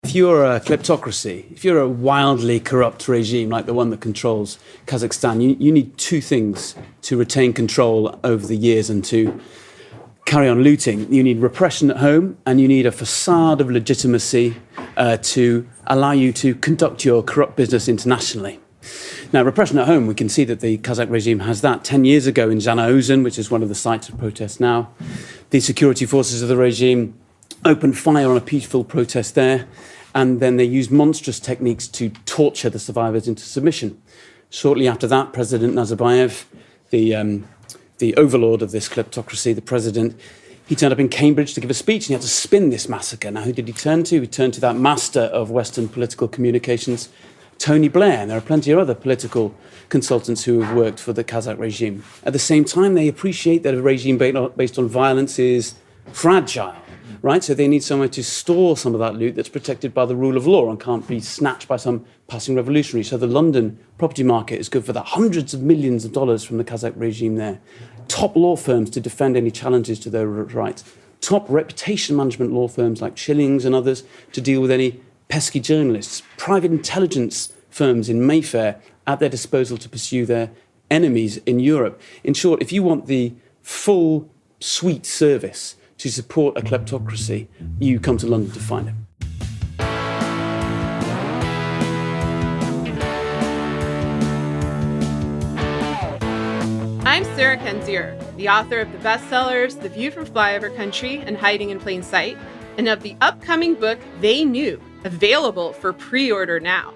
if you're a kleptocracy, if you're a wildly corrupt regime like the one that controls Kazakhstan, you need two things to retain control over the years and to carry on looting. You need repression at home, and you need a facade of legitimacy to allow you to conduct your corrupt business internationally. Now, repression at home, we can see that the Kazakh regime has that. 10 years ago in Zhanaozen, which is one of the sites of protests now, the security forces of the regime opened fire on a peaceful protest there, and then they used monstrous techniques to torture the survivors into submission. Shortly after that, President Nazarbayev, the overlord of this kleptocracy, the president, he turned up in Cambridge to give a speech, and he had to spin this massacre. Now, who did he turn to? He turned to that master of Western political communications, Tony Blair, and there are plenty of other political consultants who have worked for the Kazakh regime. At the same time, they appreciate that a regime based on violence is fragile, right? So they need somewhere to store some of that loot that's protected by the rule of law and can't be snatched by some passing revolutionary. So the London property market is good for the hundreds of millions of dollars from the Kazakh regime there. Top law firms to defend any challenges to their rights. Top reputation management law firms like Schillings and others to deal with any pesky journalists. Private intelligence firms in Mayfair at their disposal to pursue their enemies in Europe. In short, if you want the full suite service to support a kleptocracy, you come to London to find it. I'm Sarah Kendzior, the author of the bestsellers The View from Flyover Country and Hiding in Plain Sight, and of the upcoming book They Knew, available for pre-order now.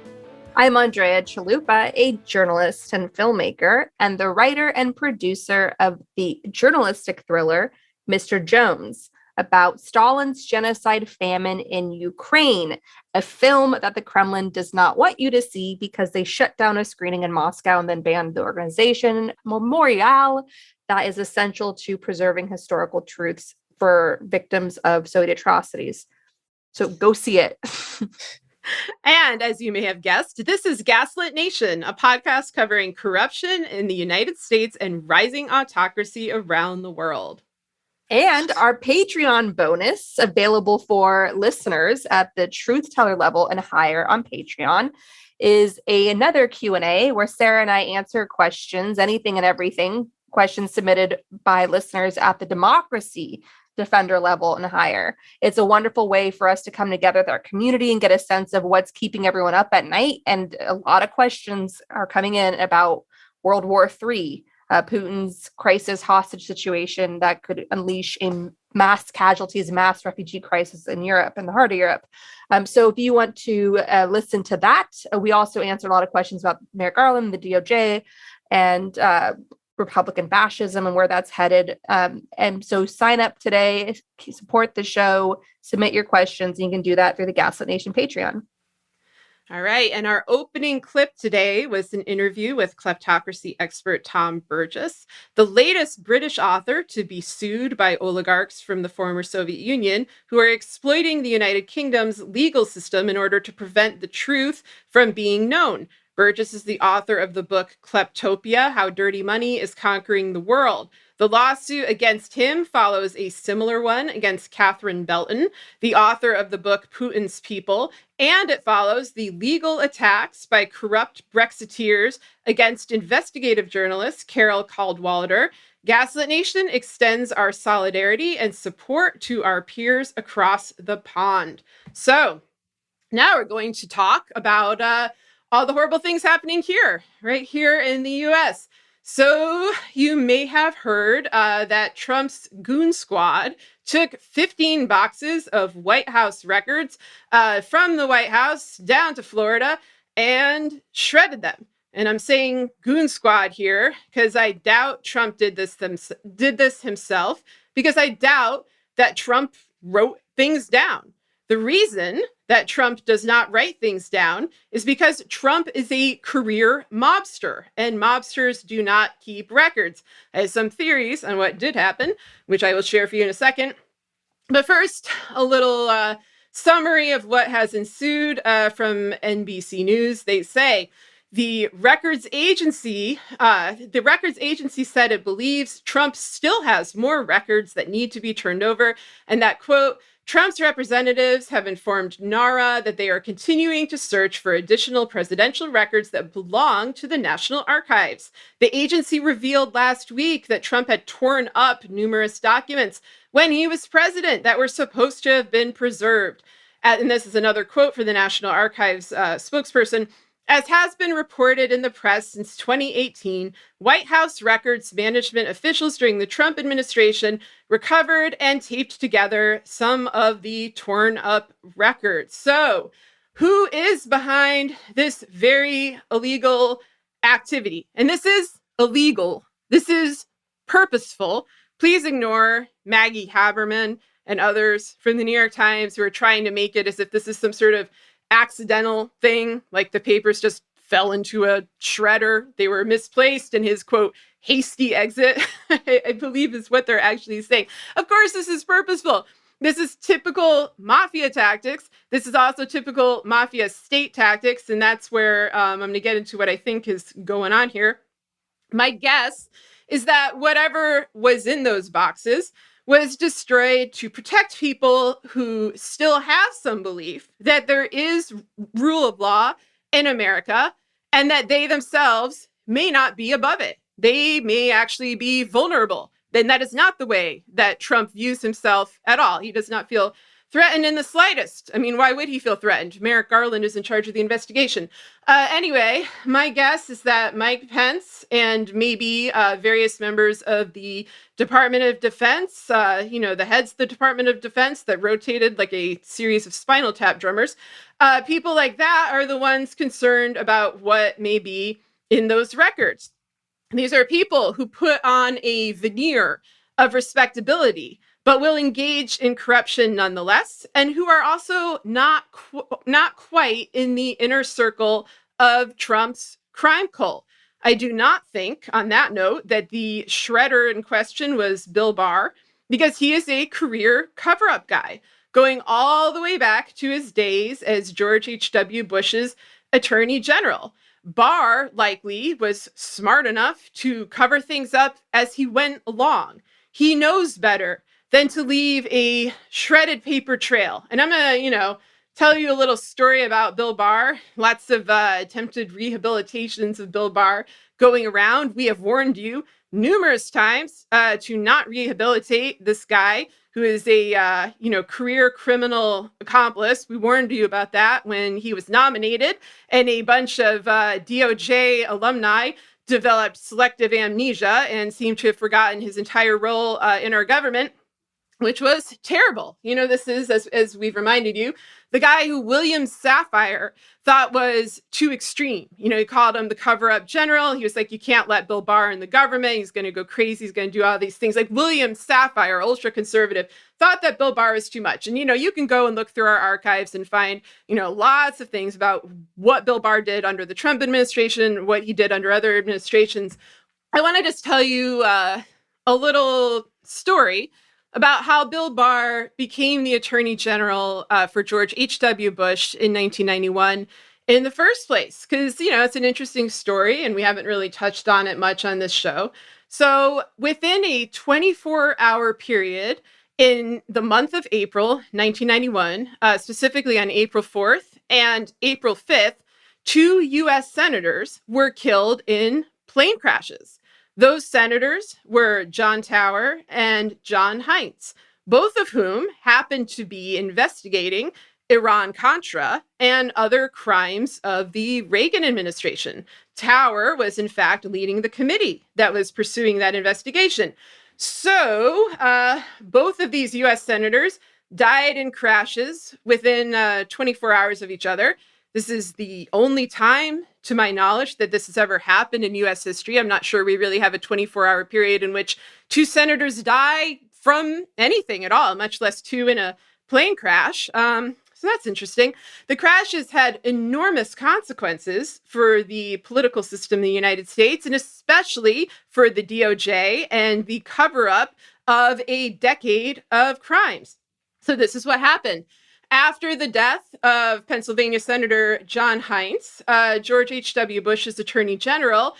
I'm Andrea Chalupa, a journalist and filmmaker, and the writer and producer of the journalistic thriller Mr. Jones, about Stalin's genocide famine in Ukraine, a film that the Kremlin does not want you to see because they shut down a screening in Moscow and then banned the organization Memorial that is essential to preserving historical truths for victims of Soviet atrocities. So go see it. And as you may have guessed, this is Gaslit Nation, a podcast covering corruption in the United States and rising autocracy around the world. And our Patreon bonus, available for listeners at the Truth Teller level and higher on Patreon, is another Q&A where Sarah and I answer questions, anything and everything, questions submitted by listeners at the Democracy Defender level and higher. It's a wonderful way for us to come together with our community and get a sense of what's keeping everyone up at night. And a lot of questions are coming in about World War III, Putin's crisis hostage situation that could unleash a mass casualties, mass refugee crisis in Europe, in the heart of Europe. So if you want to listen to that, we also answer a lot of questions about Merrick Garland, the DOJ, and Republican fascism and where that's headed. And so sign up today, support the show, submit your questions, and you can do that through the Gaslit Nation Patreon. All right. And our opening clip today was an interview with kleptocracy expert Tom Burgess, the latest British author to be sued by oligarchs from the former Soviet Union who are exploiting the United Kingdom's legal system in order to prevent the truth from being known. Burgess is the author of the book Kleptopia: How Dirty Money is Conquering the World. The lawsuit against him follows a similar one against Catherine Belton, the author of the book Putin's People, and it follows the legal attacks by corrupt Brexiteers against investigative journalist Carol Cadwalladr. Gaslit Nation extends our solidarity and support to our peers across the pond. So now we're going to talk about all the horrible things happening here, right here in the US. So you may have heard that Trump's goon squad took 15 boxes of White House records from the White House down to Florida and shredded them. And I'm saying goon squad here because I doubt Trump did this himself, because I doubt that Trump wrote things down. The reason that Trump does not write things down is because Trump is a career mobster, and mobsters do not keep records. I have some theories on what did happen, which I will share for you in a second. But first, a little summary of what has ensued from NBC News. They say the records agency said it believes Trump still has more records that need to be turned over, and that, quote, Trump's representatives have informed NARA that they are continuing to search for additional presidential records that belong to the National Archives. The agency revealed last week that Trump had torn up numerous documents when he was president that were supposed to have been preserved. And this is another quote for the National Archives spokesperson. As has been reported in the press since 2018, White House records management officials during the Trump administration recovered and taped together some of the torn up records. So, who is behind this very illegal activity? And this is illegal. This is purposeful. Please ignore Maggie Haberman and others from the New York Times who are trying to make it as if this is some sort of accidental thing, like the papers just fell into a shredder. They were misplaced, and his, quote, hasty exit, I believe is what they're actually saying. Of course, this is purposeful. This is typical mafia tactics. This is also typical mafia state tactics, and that's where I'm going to get into what I think is going on here. My guess is that whatever was in those boxes was destroyed to protect people who still have some belief that there is rule of law in America and that they themselves may not be above it. They may actually be vulnerable. Then that is not the way that Trump views himself at all. He does not feel threatened in the slightest. I mean, why would he feel threatened? Merrick Garland is in charge of the investigation. Anyway, my guess is that Mike Pence and maybe various members of the Department of Defense, the heads of the Department of Defense that rotated like a series of Spinal Tap drummers, people like that are the ones concerned about what may be in those records. These are people who put on a veneer of respectability, but will engage in corruption nonetheless, and who are also not quite in the inner circle of Trump's crime cult. I do not think, on that note, that the shredder in question was Bill Barr, because he is a career cover-up guy, going all the way back to his days as George H.W. Bush's Attorney General. Barr likely was smart enough to cover things up as he went along. He knows better than to leave a shredded paper trail. And I'm going to, tell you a little story about Bill Barr. Lots of attempted rehabilitations of Bill Barr going around. We have warned you numerous times to not rehabilitate this guy who is a, career criminal accomplice. We warned you about that when he was nominated, and a bunch of DOJ alumni developed selective amnesia and seemed to have forgotten his entire role in our government, which was terrible. This is, as we've reminded you, the guy who William Safire thought was too extreme. He called him the cover-up general. He was like, you can't let Bill Barr in the government. He's going to go crazy. He's going to do all these things. Like William Safire, ultra-conservative, thought that Bill Barr was too much. And, you can go and look through our archives and find, lots of things about what Bill Barr did under the Trump administration, what he did under other administrations. I want to just tell you a little story about how Bill Barr became the Attorney General for George H.W. Bush in 1991 in the first place. Because, it's an interesting story, and we haven't really touched on it much on this show. So within a 24-hour period in the month of April 1991, specifically on April 4th and April 5th, 2 U.S. senators were killed in plane crashes. Those senators were John Tower and John Heinz, both of whom happened to be investigating Iran-Contra and other crimes of the Reagan administration. Tower was, in fact, leading the committee that was pursuing that investigation. So both of these U.S. senators died in crashes within 24 hours of each other. This is the only time, to my knowledge, that this has ever happened in U.S. history. I'm not sure we really have a 24-hour period in which 2 senators die from anything at all, much less 2 in a plane crash. So that's interesting. The crashes had enormous consequences for the political system in the United States, and especially for the DOJ and the cover-up of a decade of crimes. So this is what happened. After the death of Pennsylvania Senator John Heinz, George H.W. Bush's Attorney General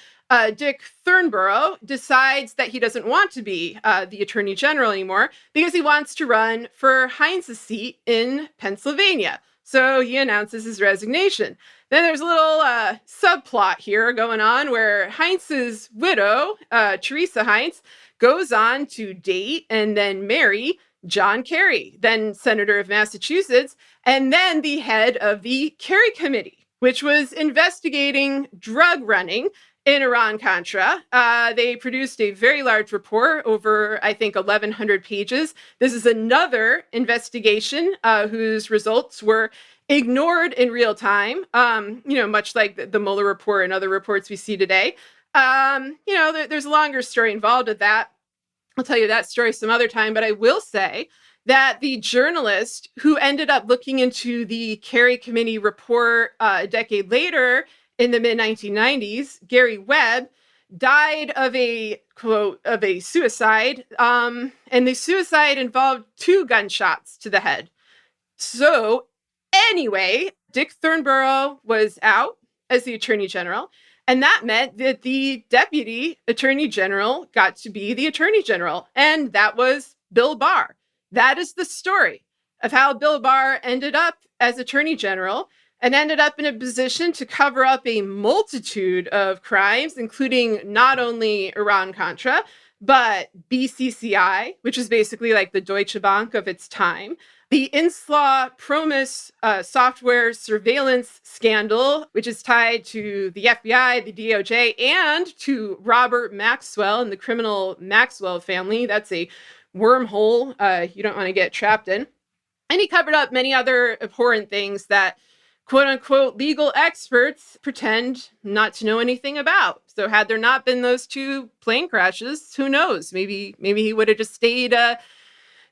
Dick Thornborough decides that he doesn't want to be the attorney general anymore because he wants to run for Heinz's seat in Pennsylvania. So he announces his resignation. Then there's a little subplot here going on where Heinz's widow, Teresa Heinz, goes on to date and then marry John Kerry, then Senator of Massachusetts, and then the head of the Kerry Committee, which was investigating drug running in Iran-Contra. They produced a very large report over, I think, 1,100 pages. This is another investigation whose results were ignored in real time, much like the Mueller report and other reports we see today. There's a longer story involved with that. I'll tell you that story some other time, but I will say that the journalist who ended up looking into the Kerry Committee report a decade later in the mid-1990s, Gary Webb, died of a, quote, of a suicide, and the suicide involved 2 gunshots to the head. So anyway, Dick Thornborough was out as the attorney general. And that meant that the deputy attorney general got to be the attorney general. And that was Bill Barr. That is the story of how Bill Barr ended up as attorney general and ended up in a position to cover up a multitude of crimes, including not only Iran-Contra, but BCCI, which is basically like the Deutsche Bank of its time, the Inslaw Promus software surveillance scandal, which is tied to the FBI, the DOJ, and to Robert Maxwell and the criminal Maxwell family. That's a wormhole you don't want to get trapped in. And he covered up many other abhorrent things that quote unquote legal experts pretend not to know anything about. So had there not been those 2 plane crashes, who knows? Maybe he would have just stayed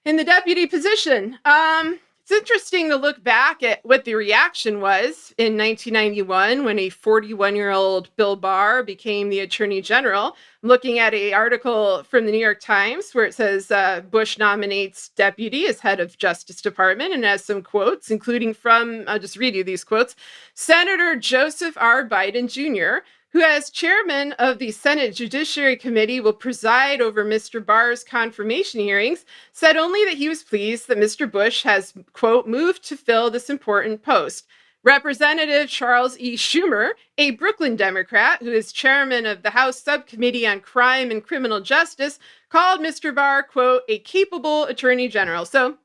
in the deputy position. It's interesting to look back at what the reaction was in 1991 when a 41-year-old Bill Barr became the attorney general. I'm looking at an article from the New York Times where it says Bush nominates deputy as head of Justice Department and has some quotes, including from, I'll just read you these quotes, Senator Joseph R. Biden Jr., who as chairman of the Senate Judiciary Committee will preside over Mr. Barr's confirmation hearings, said only that he was pleased that Mr. Bush has, quote, moved to fill this important post. Representative Charles E. Schumer, a Brooklyn Democrat who is chairman of the House Subcommittee on Crime and Criminal Justice, called Mr. Barr, quote, a capable attorney general. So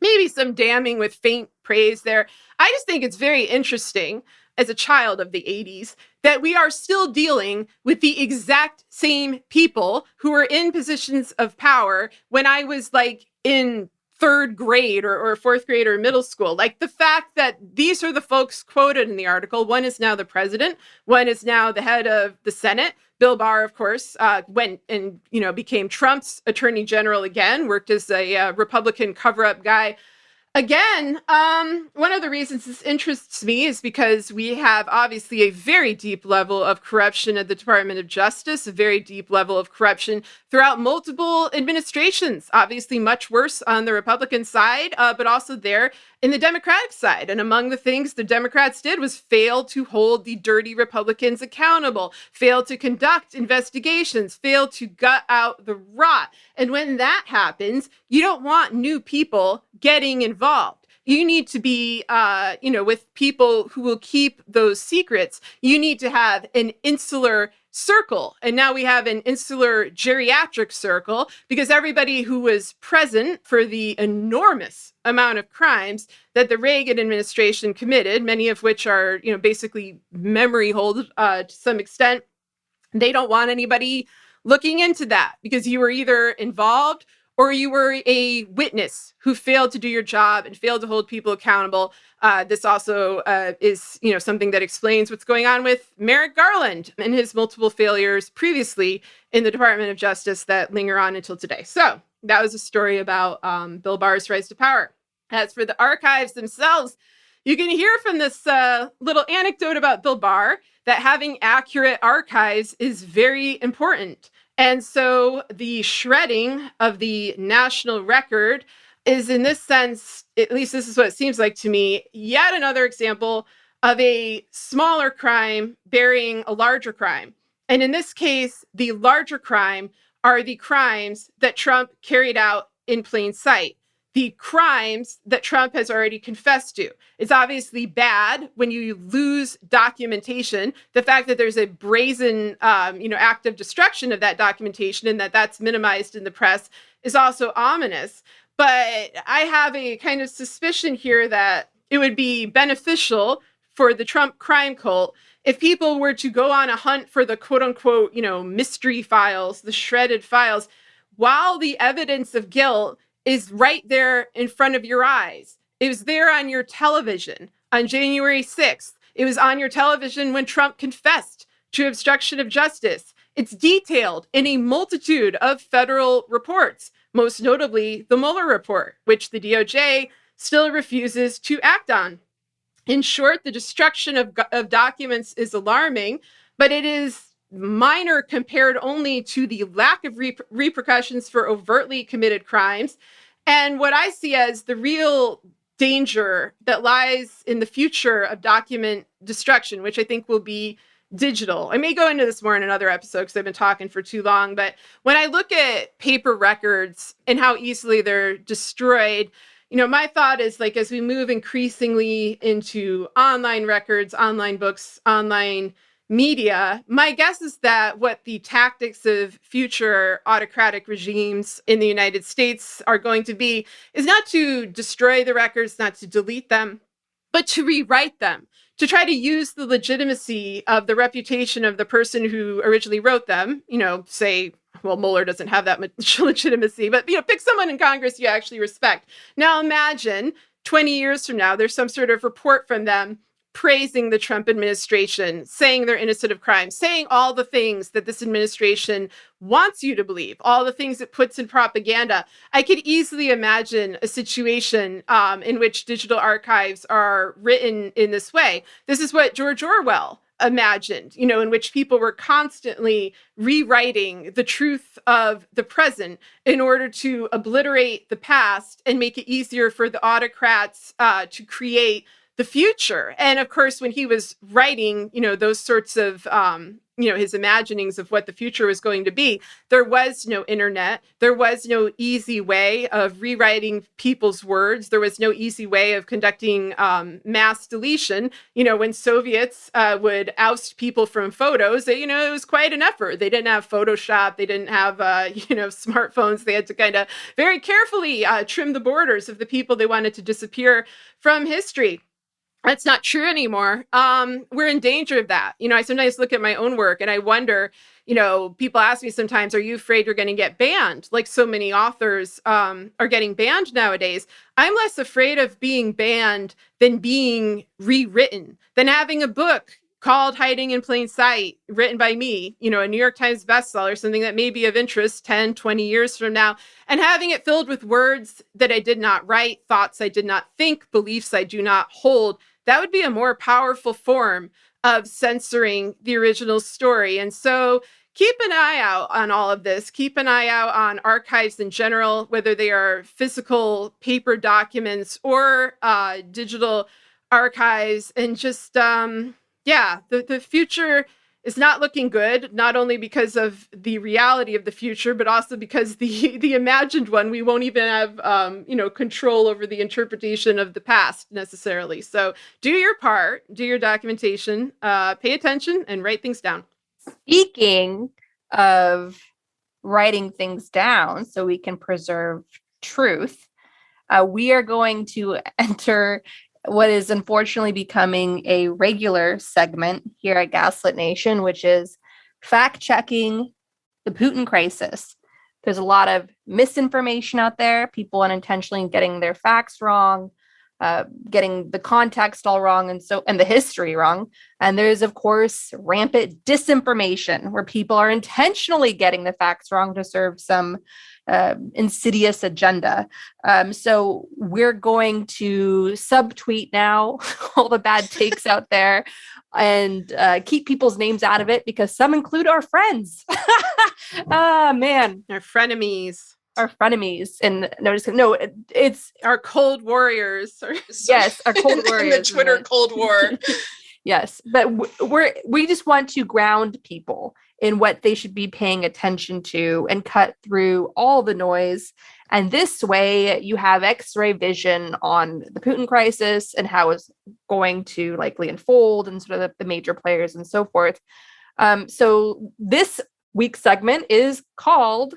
maybe some damning with faint praise there. I just think it's very interesting as a child of the 80s, that we are still dealing with the exact same people who were in positions of power when I was like in 3rd grade or 4th grade or middle school. Like the fact that these are the folks quoted in the article. One is now the president. One is now the head of the Senate. Bill Barr, of course, went and, became Trump's attorney general again, worked as a Republican cover-up guy. Again, one of the reasons this interests me is because we have obviously a very deep level of corruption at the Department of Justice, a very deep level of corruption throughout multiple administrations, obviously much worse on the Republican side, but also there in the Democratic side. And among the things the Democrats did was fail to hold the dirty Republicans accountable, fail to conduct investigations, fail to gut out the rot. And when that happens, you don't want new people getting involved. You need to be, with people who will keep those secrets. You need to have an insular circle. And now we have an insular geriatric circle because everybody who was present for the enormous amount of crimes that the Reagan administration committed, many of which are, basically memory hold to some extent, they don't want anybody looking into that because you were either involved or you were a witness who failed to do your job and failed to hold people accountable. This also is, something that explains what's going on with Merrick Garland and his multiple failures previously in the Department of Justice that linger on until today. So that was a story about Bill Barr's rise to power. As for the archives themselves, you can hear from this little anecdote about Bill Barr that having accurate archives is very important. And so the shredding of the national record is, in this sense, at least this is what it seems like to me, yet another example of a smaller crime burying a larger crime. And in this case, the larger crime are the crimes that Trump carried out in plain sight. The crimes that Trump has already confessed to. It's obviously bad when you lose documentation. The fact that there's a brazen, act of destruction of that documentation and that's minimized in the press is also ominous. But I have a kind of suspicion here that it would be beneficial for the Trump crime cult if people were to go on a hunt for the quote unquote, mystery files, the shredded files, while the evidence of guilt is right there in front of your eyes. It was there on your television on January 6th. It was on your television when Trump confessed to obstruction of justice. It's detailed in a multitude of federal reports, most notably the Mueller report, which the DOJ still refuses to act on. In short, the destruction of documents is alarming, but it is minor compared only to the lack of repercussions for overtly committed crimes. And what I see as the real danger that lies in the future of document destruction, which I think will be digital. I may go into this more in another episode because I've been talking for too long, but when I look at paper records and how easily they're destroyed, my thought is like, as we move increasingly into online records, online books, online media, my guess is that what the tactics of future autocratic regimes in the United States are going to be is not to destroy the records, not to delete them, but to rewrite them, to try to use the legitimacy of the reputation of the person who originally wrote them, say, well, Mueller doesn't have that much legitimacy, but, pick someone in Congress you actually respect. Now imagine 20 years from now, there's some sort of report from them praising the Trump administration, saying they're innocent of crime, saying all the things that this administration wants you to believe, all the things it puts in propaganda. I could easily imagine a situation in which digital archives are written in this way. This is what George Orwell imagined, in which people were constantly rewriting the truth of the present in order to obliterate the past and make it easier for the autocrats to create the future. And of course, when he was writing, those sorts of, his imaginings of what the future was going to be, there was no internet. There was no easy way of rewriting people's words. There was no easy way of conducting mass deletion. When Soviets would oust people from photos, it was quite an effort. They didn't have Photoshop. They didn't have, smartphones. They had to kind of very carefully trim the borders of the people they wanted to disappear from history. That's not true anymore. We're in danger of that. I sometimes look at my own work and I wonder, people ask me sometimes, are you afraid you're going to get banned? Like so many authors are getting banned nowadays. I'm less afraid of being banned than being rewritten, than having a book called Hiding in Plain Sight, written by me, a New York Times bestseller, something that may be of interest 10, 20 years from now, and having it filled with words that I did not write, thoughts I did not think, beliefs I do not hold. That would be a more powerful form of censoring the original story. And so keep an eye out on all of this. Keep an eye out on archives in general, whether they are physical paper documents or digital archives. And just, the future is not looking good, not only because of the reality of the future, but also because the imagined one, we won't even have, control over the interpretation of the past necessarily. So do your part, do your documentation, pay attention and write things down. Speaking of writing things down so we can preserve truth, we are going to enter what is unfortunately becoming a regular segment here at Gaslit Nation, which is fact-checking the Putin crisis. There's a lot of misinformation out there, people unintentionally getting their facts wrong, getting the context all wrong, and the history wrong. And there's, of course, rampant disinformation, where people are intentionally getting the facts wrong to serve some insidious agenda. So we're going to subtweet now all the bad takes out there and keep people's names out of it, because some include our friends. Man. Our frenemies. Our frenemies. And it's our cold warriors. Yes, our cold warriors. In the Twitter Cold War. Yes, but we just want to ground people in what they should be paying attention to and cut through all the noise. And this way you have X-ray vision on the Putin crisis and how it's going to likely unfold and sort of the major players and so forth. So this week's segment is called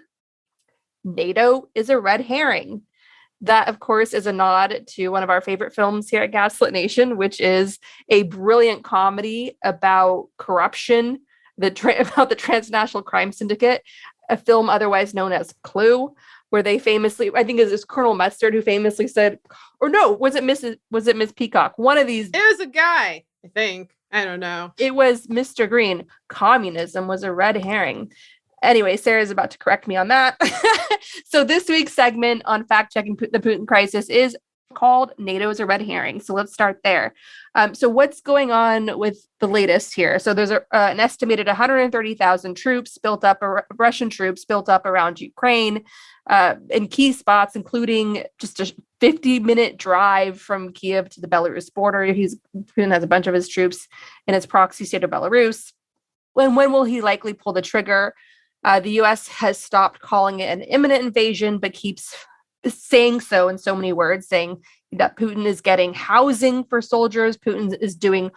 NATO is a Red Herring. That, of course, is a nod to one of our favorite films here at Gaslit Nation, which is a brilliant comedy about corruption, about the transnational crime syndicate, a film otherwise known as Clue, where they famously, I think it was Colonel Mustard who famously said, or no, was it Miss Peacock? One of these. It was a guy, I think. I don't know. It was Mr. Green. Communism was a red herring. Anyway, Sarah's about to correct me on that. So this week's segment on fact-checking the Putin crisis is called NATO is a Red Herring. So let's start there. So what's going on with the latest here? So there's an estimated 130,000 troops built up, Russian troops built up around Ukraine in key spots, including just a 50-minute drive from Kiev to the Belarus border. Putin has a bunch of his troops in his proxy state of Belarus. When will he likely pull the trigger? The U.S. has stopped calling it an imminent invasion, but keeps saying so in so many words, saying that Putin is getting housing for soldiers. Putin is doing,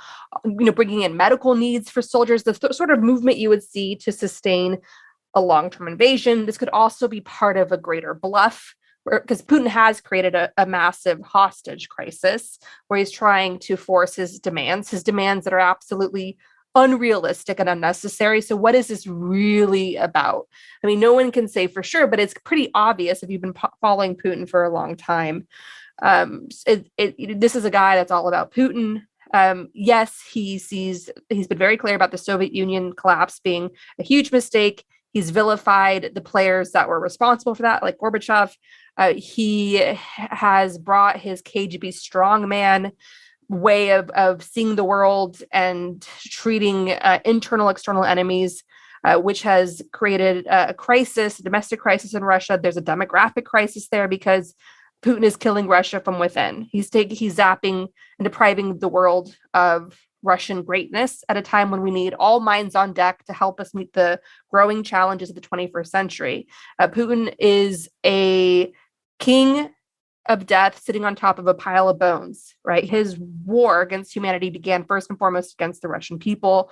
bringing in medical needs for soldiers, the sort of movement you would see to sustain a long-term invasion. This could also be part of a greater bluff, because Putin has created a massive hostage crisis where he's trying to force his demands that are absolutely unrealistic and unnecessary. So what is this really about? I mean, no one can say for sure, but it's pretty obvious if you've been following Putin for a long time. This is a guy that's all about Putin. Yes, he's been very clear about the Soviet Union collapse being a huge mistake. He's vilified the players that were responsible for that, like Gorbachev. He has brought his KGB strongman way of seeing the world and treating internal, external enemies, which has created a crisis, a domestic crisis in Russia. There's a demographic crisis there because Putin is killing Russia from within. He's zapping and depriving the world of Russian greatness at a time when we need all minds on deck to help us meet the growing challenges of the 21st century. Putin is a king of death sitting on top of a pile of bones, right? His war against humanity began first and foremost against the Russian people.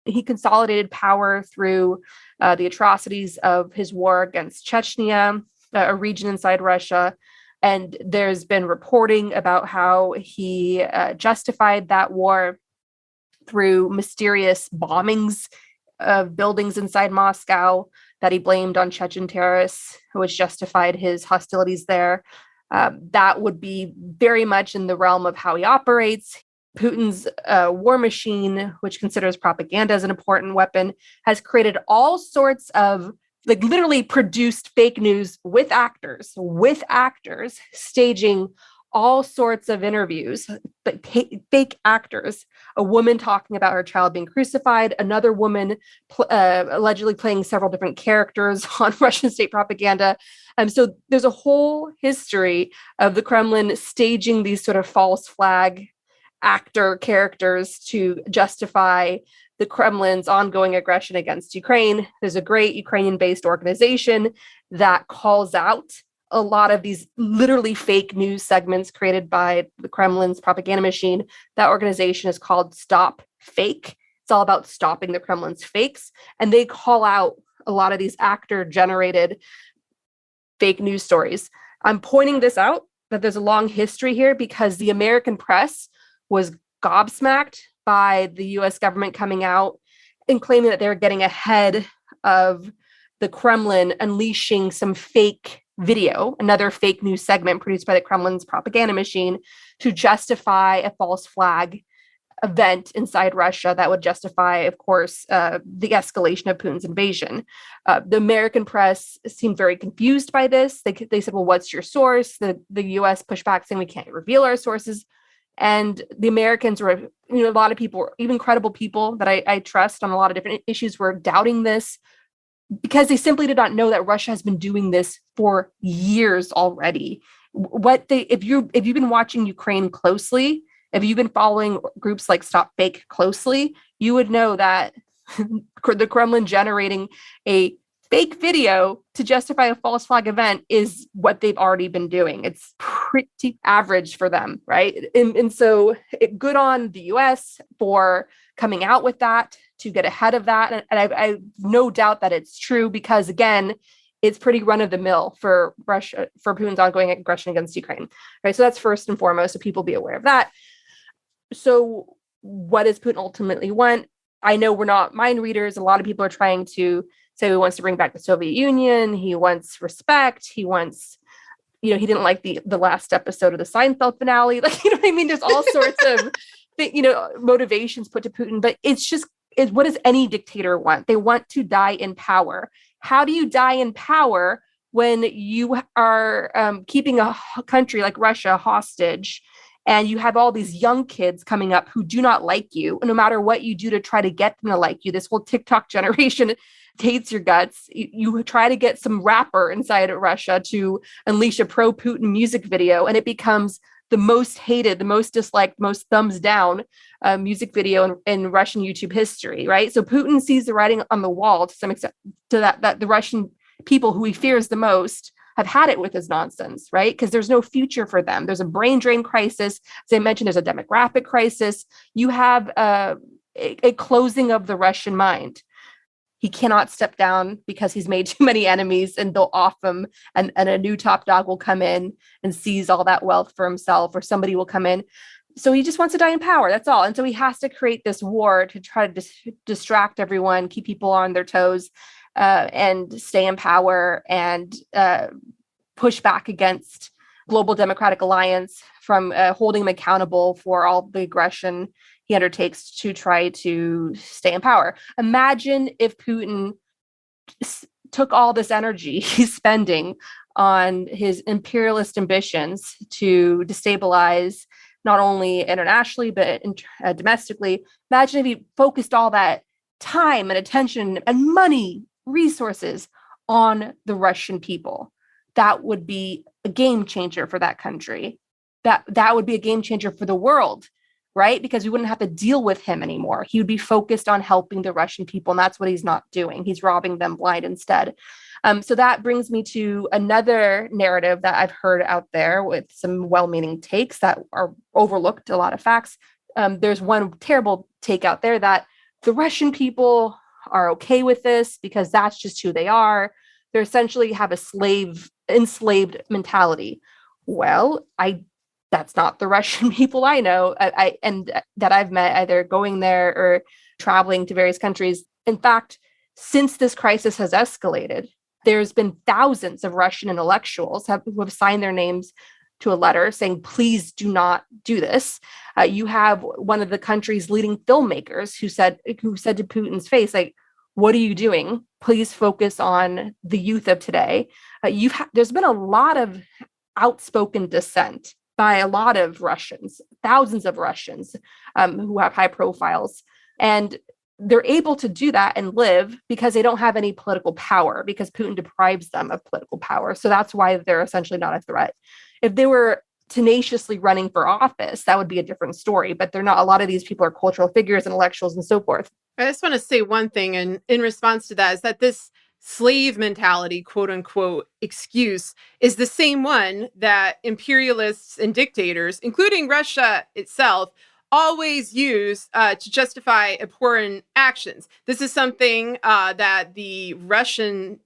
He consolidated power through the atrocities of his war against Chechnya, a region inside Russia. And there's been reporting about how he justified that war through mysterious bombings of buildings inside Moscow that he blamed on Chechen terrorists, which justified his hostilities there. That would be very much in the realm of how he operates. Putin's war machine, which considers propaganda as an important weapon, has created all sorts of, literally produced fake news with actors staging all sorts of interviews, but fake actors. A woman talking about her child being crucified, another woman allegedly playing several different characters on Russian state propaganda. So there's a whole history of the Kremlin staging these sort of false flag actor characters to justify the Kremlin's ongoing aggression against Ukraine. There's a great Ukrainian-based organization that calls out a lot of these literally fake news segments created by the Kremlin's propaganda machine. That organization is called Stop Fake. It's all about stopping the Kremlin's fakes. And they call out a lot of these actor-generated fake news stories. I'm pointing this out, that there's a long history here, because the American press was gobsmacked by the US government coming out and claiming that they were getting ahead of the Kremlin unleashing some fake video, another fake news segment produced by the Kremlin's propaganda machine, to justify a false flag event inside Russia that would justify, of course, the escalation of Putin's invasion. The American press seemed very confused by this. They said, well, what's your source? The US pushed back saying we can't reveal our sources. And the Americans were, a lot of people, even credible people that I trust on a lot of different issues, were doubting this, because they simply did not know that Russia has been doing this for years already. If you've been watching Ukraine closely, if you've been following groups like Stop Fake closely, you would know that the Kremlin generating a fake video to justify a false flag event is what they've already been doing. It's pretty average for them, right? And so good on the US for coming out with that to get ahead of that. And I no doubt that it's true because, again, it's pretty run of the mill for Russia, for Putin's ongoing aggression against Ukraine, right? So that's first and foremost, so people be aware of that. So what does Putin ultimately want? I know we're not mind readers. A lot of people are trying to say he wants to bring back the Soviet Union. He wants respect. He wants, he didn't like the last episode of the Seinfeld finale. Like, you know what I mean? There's all sorts of, motivations put to Putin, but what does any dictator want? They want to die in power. How do you die in power when you are keeping a country like Russia hostage and you have all these young kids coming up who do not like you, no matter what you do to try to get them to like you? This whole TikTok generation hates your guts. You try to get some rapper inside of Russia to unleash a pro-Putin music video, and it becomes the most hated, the most disliked, most thumbs down music video in Russian YouTube history, right? So Putin sees the writing on the wall to some extent, to that the Russian people who he fears the most have had it with his nonsense, right? Because there's no future for them. There's a brain drain crisis. As I mentioned, there's a demographic crisis. You have a closing of the Russian mind. He cannot step down because he's made too many enemies, and they'll off him, and a new top dog will come in and seize all that wealth for himself, or somebody will come in. So he just wants to die in power. That's all. And so he has to create this war to try to distract everyone, keep people on their toes, and stay in power and push back against Global Democratic Alliance from holding him accountable for all the aggression he undertakes to try to stay in power. Imagine if Putin took all this energy he's spending on his imperialist ambitions to destabilize not only internationally, but domestically. Imagine if he focused all that time and attention and money, resources on the Russian people. That would be a game changer for that country. That would be a game changer for the world, right? Because we wouldn't have to deal with him anymore. He would be focused on helping the Russian people, and that's what he's not doing. He's robbing them blind instead. So that brings me to another narrative that I've heard out there with some well-meaning takes that are overlooked, a lot of facts. There's one terrible take out there that the Russian people are okay with this because that's just who they are. They essentially have a enslaved mentality. Well, that's not the Russian people I know and that I've met, either going there or traveling to various countries. In fact, since this crisis has escalated, there's been thousands of Russian intellectuals who have signed their names to a letter saying, please do not do this. You have one of the country's leading filmmakers who said to Putin's face, like, what are you doing? Please focus on the youth of today. There's been a lot of outspoken dissent by a lot of Russians, thousands of Russians who have high profiles. And they're able to do that and live because they don't have any political power, because Putin deprives them of political power. So that's why they're essentially not a threat. If they were tenaciously running for office, that would be a different story, but they're not. A lot of these people are cultural figures, intellectuals, and so forth. I just want to say one thing in response to that is that this slave mentality, quote unquote, excuse is the same one that imperialists and dictators, including Russia itself, always use to justify abhorrent actions. This is something that the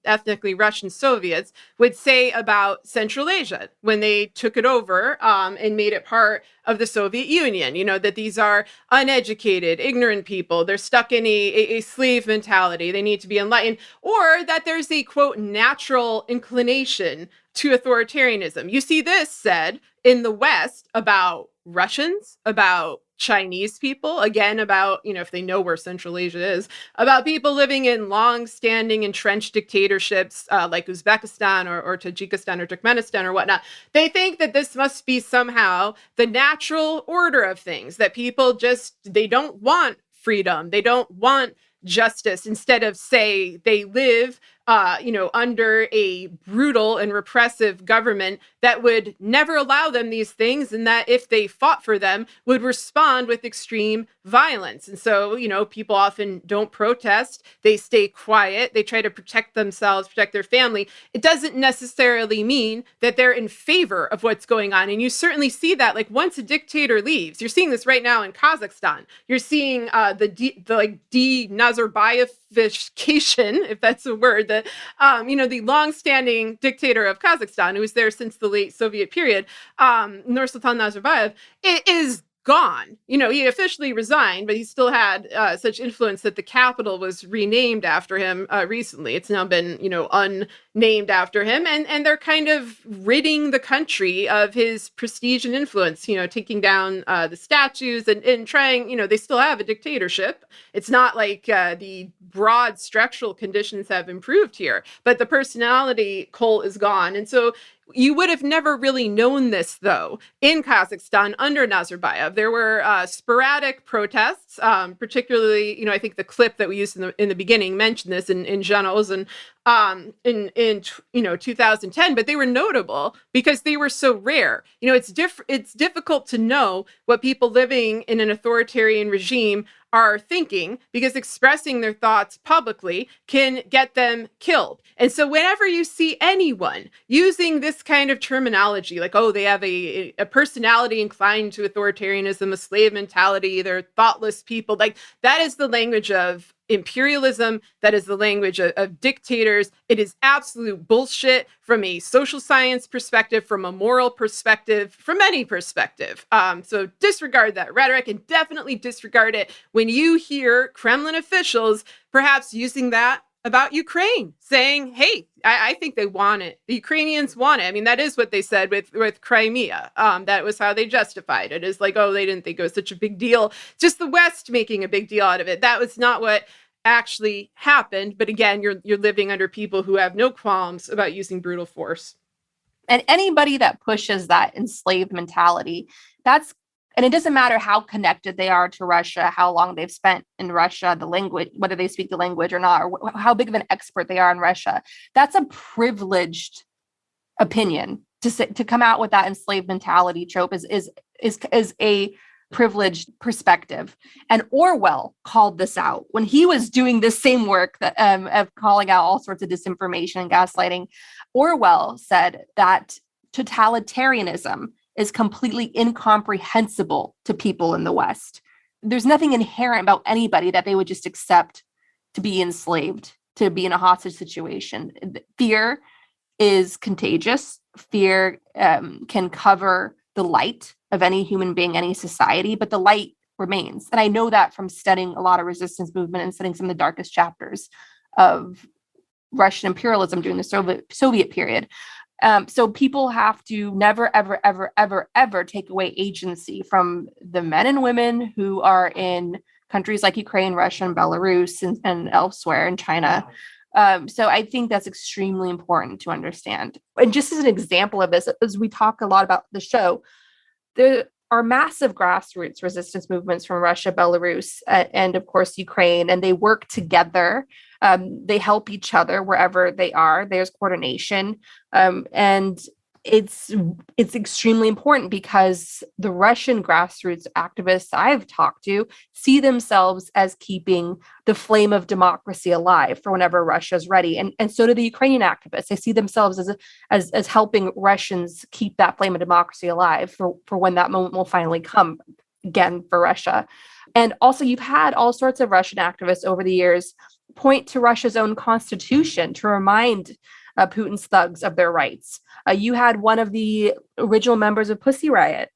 ethnically Russian Soviets would say about Central Asia when they took it over and made it part of the Soviet Union. That these are uneducated, ignorant people. They're stuck in a slave mentality. They need to be enlightened. Or that there's a, quote, natural inclination to authoritarianism. You see this said in the West about Russians, about Chinese people, again, about, if they know where Central Asia is, about people living in long-standing entrenched dictatorships like Uzbekistan or Tajikistan or Turkmenistan or whatnot. They think that this must be somehow the natural order of things, that people they don't want freedom. They don't want justice. Instead of, say, they live under a brutal and repressive government that would never allow them these things, and that if they fought for them, would respond with extreme violence. And so, people often don't protest. They stay quiet. They try to protect themselves, protect their family. It doesn't necessarily mean that they're in favor of what's going on. And you certainly see that, like, once a dictator leaves, you're seeing this right now in Kazakhstan. You're seeing the de-Nazarbayevification, if that's a word, that the longstanding dictator of Kazakhstan, who was there since the late Soviet period, Nursultan Nazarbayev, is gone. He officially resigned, but he still had such influence that the capital was renamed after him recently. It's now been, unnamed after him. And they're kind of ridding the country of his prestige and influence, taking down the statues and trying, they still have a dictatorship. It's not like the broad structural conditions have improved here, but the personality cult is gone. And so you would have never really known this, though, in Kazakhstan under Nazarbayev. There were sporadic protests, particularly, I think the clip that we used in the beginning mentioned this in journals and in 2010, but they were notable because they were so rare. It's difficult to know what people living in an authoritarian regime are thinking, because expressing their thoughts publicly can get them killed. And so whenever you see anyone using this kind of terminology, like, oh, they have a personality inclined to authoritarianism, a slave mentality, they're thoughtless people, like, that is the language of imperialism. That is the language of dictators. It is absolute bullshit from a social science perspective, from a moral perspective, from any perspective. So disregard that rhetoric, and definitely disregard it when you hear Kremlin officials perhaps using that about Ukraine, saying, hey, I think they want it. The Ukrainians want it. I mean, that is what they said with Crimea. That was how they justified it. It's like, oh, they didn't think it was such a big deal. Just the West making a big deal out of it. That was not what actually happened. But again, you're living under people who have no qualms about using brutal force. And anybody that pushes that enslaved mentality, and it doesn't matter how connected they are to Russia, how long they've spent in Russia, the language, whether they speak the language or not, or how big of an expert they are in Russia. That's a privileged opinion. To come out with that enslaved mentality trope is a privileged perspective. And Orwell called this out when he was doing this same work that of calling out all sorts of disinformation and gaslighting. Orwell said that totalitarianism is completely incomprehensible to people in the West. There's nothing inherent about anybody that they would just accept to be enslaved, to be in a hostage situation. Fear is contagious. Fear can cover the light of any human being, any society, but the light remains. And I know that from studying a lot of resistance movement and studying some of the darkest chapters of Russian imperialism during the Soviet period. So people have to never, ever, ever, ever, ever take away agency from the men and women who are in countries like Ukraine, Russia, and Belarus, and elsewhere in China. So I think that's extremely important to understand. And just as an example of this, as we talk a lot about the show, there are massive grassroots resistance movements from Russia, Belarus, and of course, Ukraine, and they work together. They help each other wherever they are. There's coordination. And it's extremely important because the Russian grassroots activists I've talked to see themselves as keeping the flame of democracy alive for whenever Russia's ready. And so do the Ukrainian activists. They see themselves as helping Russians keep that flame of democracy alive for when that moment will finally come again for Russia. And also you've had all sorts of Russian activists over the years point to Russia's own constitution to remind Putin's thugs of their rights. You had one of the original members of Pussy Riot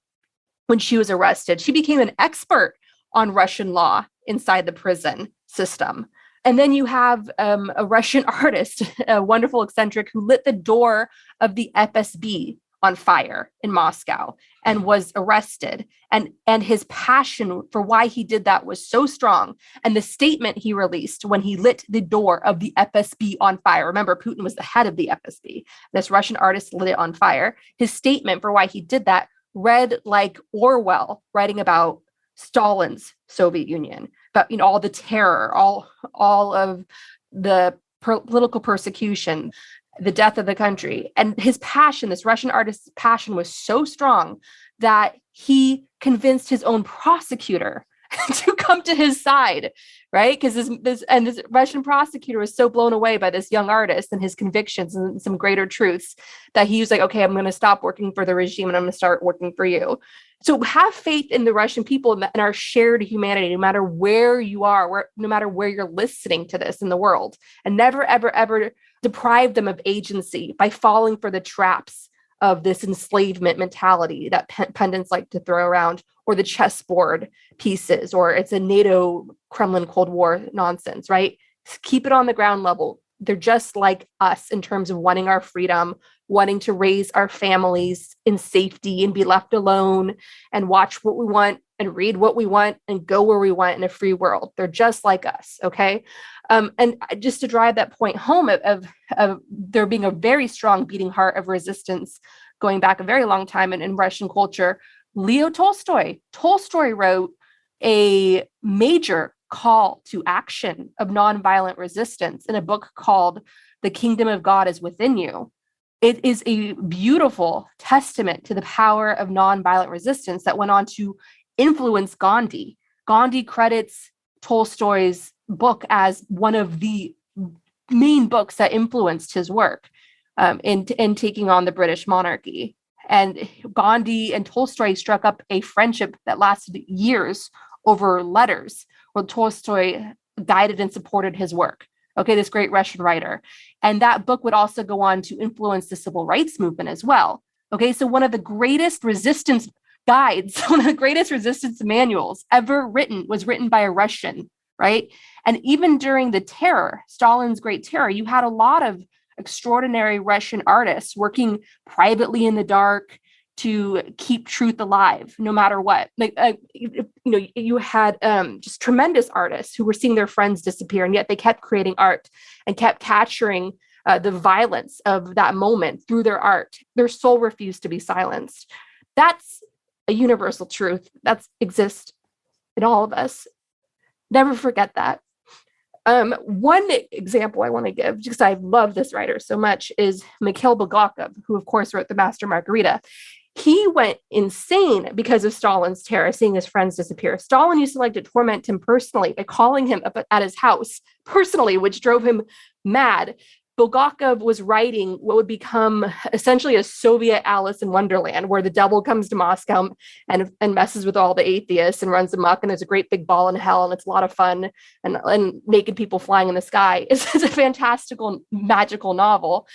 when she was arrested. She became an expert on Russian law inside the prison system. And then you have a Russian artist, a wonderful eccentric, who lit the door of the FSB on fire in Moscow and was arrested. And his passion for why he did that was so strong. And the statement he released when he lit the door of the FSB on fire, remember, Putin was the head of the FSB. This Russian artist lit it on fire. His statement for why he did that read like Orwell writing about Stalin's Soviet Union, but all the terror, all of the political persecution, the death of the country. And his passion, this Russian artist's passion, was so strong that he convinced his own prosecutor to come to his side, right? Because this Russian prosecutor was so blown away by this young artist and his convictions and some greater truths that he was like, okay, I'm going to stop working for the regime and I'm going to start working for you. So have faith in the Russian people and our shared humanity, no matter where you are, no matter where you're listening to this in the world, and never, ever, ever deprive them of agency by falling for the traps of this enslavement mentality that pundits like to throw around, or the chessboard pieces, or it's a NATO Kremlin Cold War nonsense, right? Keep it on the ground level. They're just like us in terms of wanting our freedom, wanting to raise our families in safety and be left alone and watch what we want and read what we want and go where we want in a free world. They're just like us, okay? And just to drive that point home of there being a very strong beating heart of resistance going back a very long time in Russian culture, Leo Tolstoy wrote a major call to action of nonviolent resistance in a book called The Kingdom of God is Within You. It is a beautiful testament to the power of nonviolent resistance that went on to influence Gandhi. Gandhi credits Tolstoy's book as one of the main books that influenced his work in taking on the British monarchy. And Gandhi and Tolstoy struck up a friendship that lasted years over letters, where Tolstoy guided and supported his work. Okay, this great Russian writer. And that book would also go on to influence the civil rights movement as well. Okay, so one of the greatest resistance guides, one of the greatest resistance manuals ever written was written by a Russian, right? And even during the terror, Stalin's Great Terror, you had a lot of extraordinary Russian artists working privately in the dark to keep truth alive, no matter what. You had just tremendous artists who were seeing their friends disappear, and yet they kept creating art and kept capturing the violence of that moment through their art. Their soul refused to be silenced. That's a universal truth that exists in all of us. Never forget that. One example I want to give, because I love this writer so much, is Mikhail Bulgakov, who of course wrote The Master Margarita. He went insane because of Stalin's terror, seeing his friends disappear. Stalin used to like to torment him personally by calling him up at his house personally, which drove him mad. Bulgakov was writing what would become essentially a Soviet Alice in Wonderland, where the devil comes to Moscow and messes with all the atheists and runs amok, and there's a great big ball in hell, and it's a lot of fun, and naked people flying in the sky. It's a fantastical, magical novel.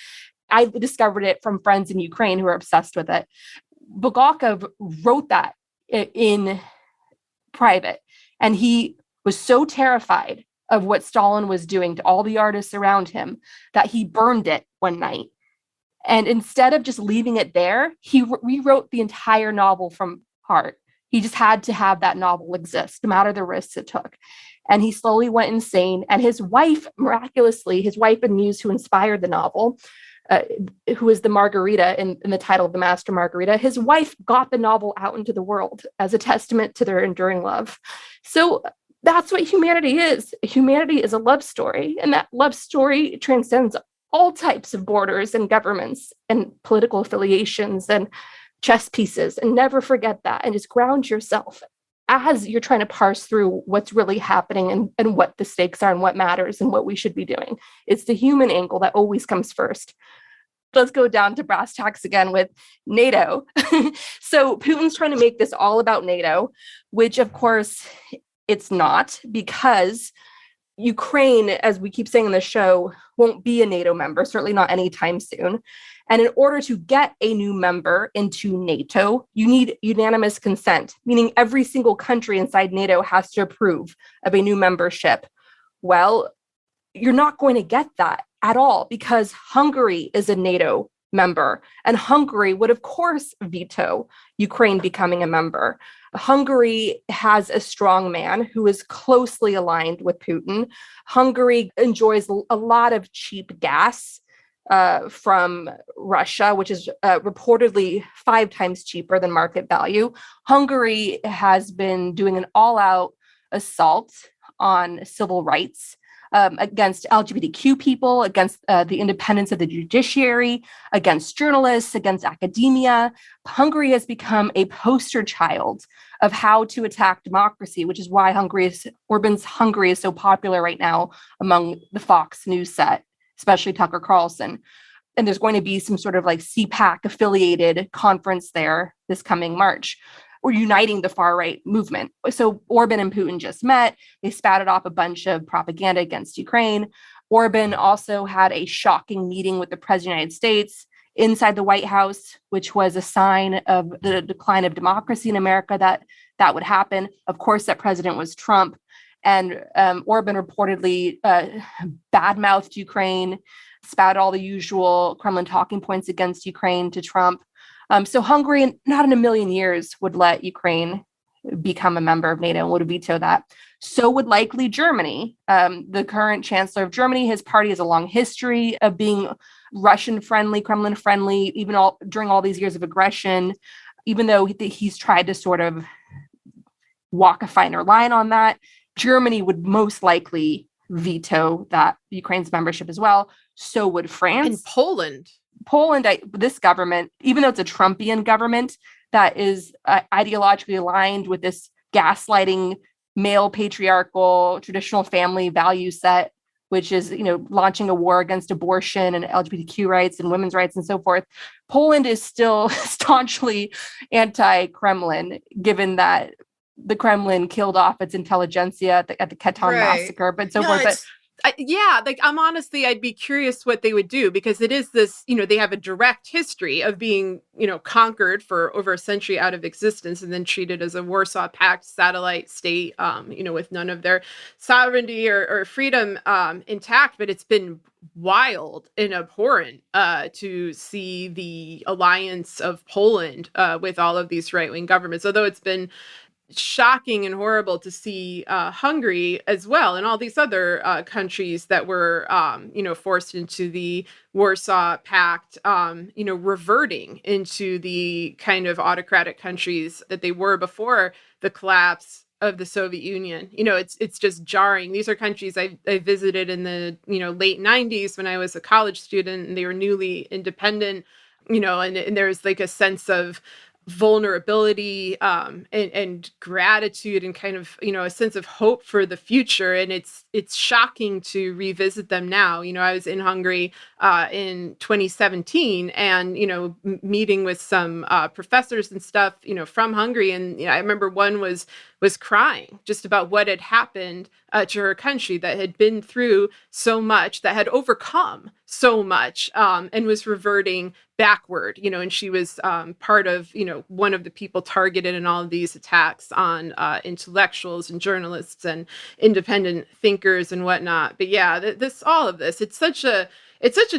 I discovered it from friends in Ukraine who are obsessed with it. Bulgakov wrote that in private, and he was so terrified of what Stalin was doing to all the artists around him that he burned it one night. And instead of just leaving it there, he rewrote the entire novel from heart. He just had to have that novel exist, no matter the risks it took. And he slowly went insane. And his wife, miraculously, his wife and muse who inspired the novel, who is the Margarita in the title of The Master Margarita, his wife got the novel out into the world as a testament to their enduring love. So that's what humanity is. Humanity is a love story, and that love story transcends all types of borders and governments and political affiliations and chess pieces. And never forget that, and just ground yourself as you're trying to parse through what's really happening and what the stakes are and what matters and what we should be doing. It's the human angle that always comes first. Let's go down to brass tacks again with NATO. So Putin's trying to make this all about NATO, which of course it's not, because Ukraine, as we keep saying in the show, won't be a NATO member, certainly not anytime soon. And in order to get a new member into NATO, you need unanimous consent, meaning every single country inside NATO has to approve of a new membership. Well, you're not going to get that at all, because Hungary is a NATO member, and Hungary would, of course, veto Ukraine becoming a member. Hungary has a strong man who is closely aligned with Putin. Hungary enjoys a lot of cheap gas from Russia, which is reportedly 5 times cheaper than market value. Hungary has been doing an all-out assault on civil rights against LGBTQ people, against the independence of the judiciary, against journalists, against academia. Hungary has become a poster child of how to attack democracy, which is why Orban's Hungary is so popular right now among the Fox News set, especially Tucker Carlson. And there's going to be some sort of like CPAC affiliated conference there this coming March. We're uniting the far right movement. So Orban and Putin just met. They spouted off a bunch of propaganda against Ukraine. Orban also had a shocking meeting with the President of the United States inside the White House, which was a sign of the decline of democracy in America, that would happen. Of course, that president was Trump. And Orban reportedly badmouthed Ukraine, spouted all the usual Kremlin talking points against Ukraine to Trump. So Hungary, not in a million years, would let Ukraine become a member of NATO and would veto that. So would likely Germany. The current chancellor of Germany, his party has a long history of being Russian-friendly, Kremlin-friendly, even during all these years of aggression, even though he's tried to sort of walk a finer line on that. Germany would most likely veto that Ukraine's membership as well. So would France. And Poland. This government, even though it's a Trumpian government that is ideologically aligned with this gaslighting, male patriarchal, traditional family value set, which is, launching a war against abortion and LGBTQ rights and women's rights and so forth. Poland is still staunchly anti-Kremlin, given that the Kremlin killed off its intelligentsia at the Katyn massacre, but so forth. But I'd be curious what they would do, because it is this, they have a direct history of being, conquered for over a century out of existence and then treated as a Warsaw Pact satellite state, with none of their sovereignty or freedom intact. But it's been wild and abhorrent to see the alliance of Poland with all of these right-wing governments, although it's been shocking and horrible to see Hungary as well, and all these other countries that were, forced into the Warsaw Pact, reverting into the kind of autocratic countries that they were before the collapse of the Soviet Union. It's just jarring. These are countries I visited in the, late 90s when I was a college student, and they were newly independent, and there's like a sense of vulnerability and gratitude and kind of a sense of hope for the future, and it's shocking to revisit them now. I was in Hungary in 2017, and meeting with some professors and stuff from Hungary, and I remember one was crying just about what had happened to her country, that had been through so much, that had overcome so much, and was reverting backward, and she was part of, one of the people targeted in all of these attacks on intellectuals and journalists and independent thinkers and whatnot. But yeah, all of this, it's such a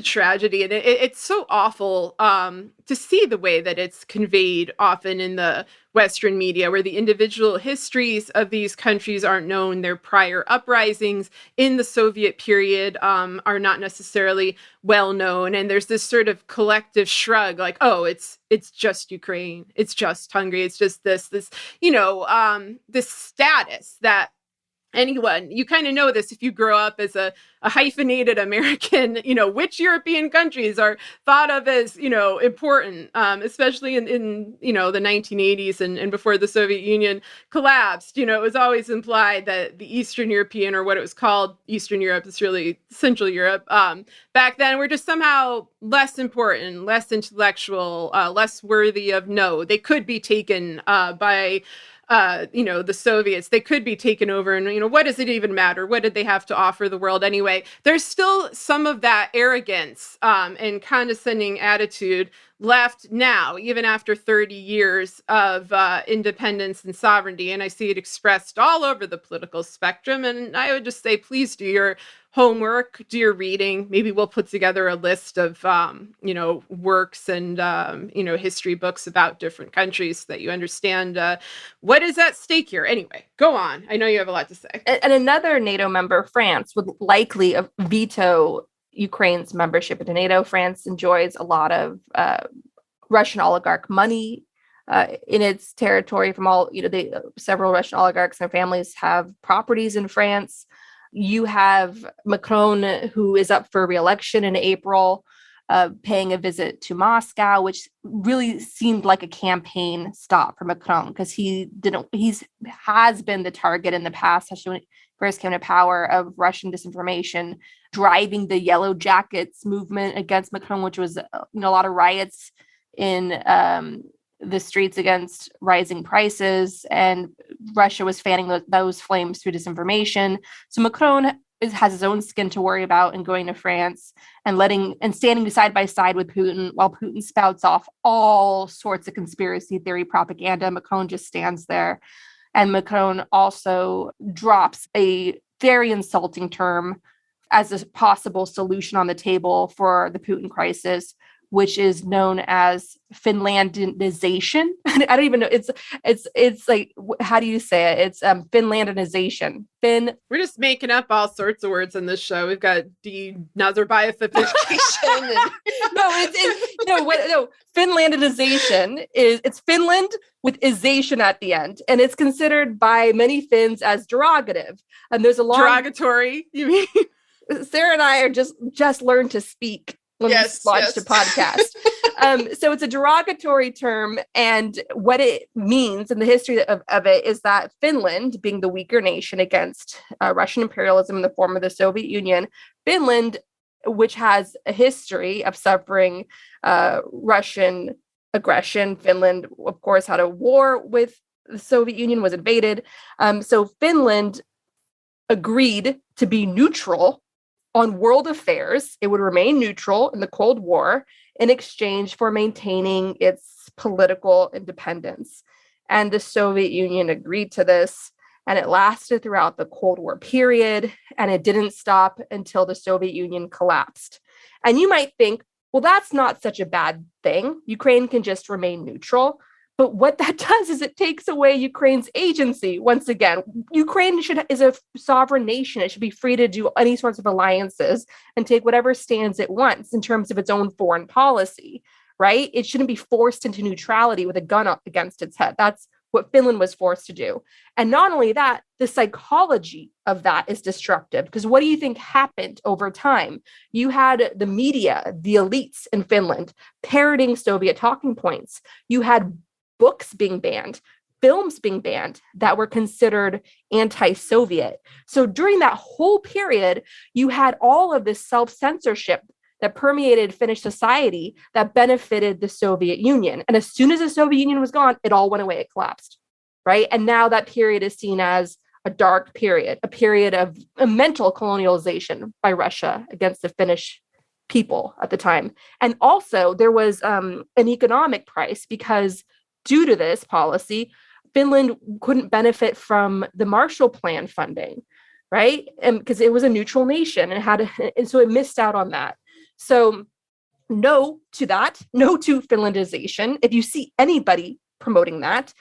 tragedy, and it's so awful to see the way that it's conveyed often in the Western media, where the individual histories of these countries aren't known. Their prior uprisings in the Soviet period are not necessarily well known, and there's this sort of collective shrug, like, oh, it's just Ukraine, it's just Hungary, it's just this this status that anyone, you kind of know this if you grow up as a hyphenated American, which European countries are thought of as, important, especially in the 1980s and before the Soviet Union collapsed. It was always implied that the Eastern European, or what it was called Eastern Europe, is really Central Europe, back then, were just somehow less important, less intellectual, less worthy of note. They could be taken by the Soviets. They could be taken over, and what does it even matter? What did they have to offer the world anyway? There's still some of that arrogance and condescending attitude left now, even after 30 years of independence and sovereignty. And I see it expressed all over the political spectrum. And I would just say, please do your homework, do your reading. Maybe we'll put together a list of, works and, history books about different countries so that you understand what is at stake here. Anyway, go on. I know you have a lot to say. And another NATO member, France, would likely veto Ukraine's membership into NATO. France enjoys a lot of Russian oligarch money in its territory from all, several Russian oligarchs and their families have properties in France. You have Macron, who is up for re-election in April, paying a visit to Moscow, which really seemed like a campaign stop for Macron, because has been the target in the past, especially when he first came to power, of Russian disinformation, driving the Yellow Jackets movement against Macron, which was a lot of riots in the streets against rising prices, and Russia was fanning those flames through disinformation. So Macron has his own skin to worry about, and going to France and standing side by side with Putin while Putin spouts off all sorts of conspiracy theory propaganda. Macron just stands there. And Macron also drops a very insulting term as a possible solution on the table for the Putin crisis, which is known as Finlandization. I don't even know. It's like, how do you say it? It's Finlandization. We're just making up all sorts of words on this show. We've got Nazarbaification. Finlandization it's Finland with ization at the end, and it's considered by many Finns as derogative. And there's a lot derogatory. You mean? Sarah and I are just learned to speak when we launched a podcast. So it's a derogatory term, and what it means in the history of it is that Finland, being the weaker nation against Russian imperialism in the form of the Soviet Union, Finland, which has a history of suffering Russian aggression. Finland, of course, had a war with the Soviet Union, was invaded. So Finland agreed to be neutral on world affairs. It would remain neutral in the Cold War in exchange for maintaining its political independence. And the Soviet Union agreed to this, and it lasted throughout the Cold War period, and it didn't stop until the Soviet Union collapsed. And you might think, well, that's not such a bad thing. Ukraine can just remain neutral. But what that does is it takes away Ukraine's agency. Once again, Ukraine is a sovereign nation. It should be free to do any sorts of alliances and take whatever stands it wants in terms of its own foreign policy, right? It shouldn't be forced into neutrality with a gun up against its head. That's what Finland was forced to do. And not only that, the psychology of that is destructive, because what do you think happened over time? You had the media, the elites in Finland, parroting Soviet talking points. You had books being banned, films being banned that were considered anti-Soviet. So during that whole period, you had all of this self-censorship that permeated Finnish society that benefited the Soviet Union. And as soon as the Soviet Union was gone, it all went away, it collapsed, right? And now that period is seen as a dark period, a period of a mental colonialization by Russia against the Finnish people at the time. And also there was an economic price, because due to this policy, Finland couldn't benefit from the Marshall Plan funding, right? And because it was a neutral nation and so it missed out on that. So no to that, no to Finlandization. If you see anybody promoting that,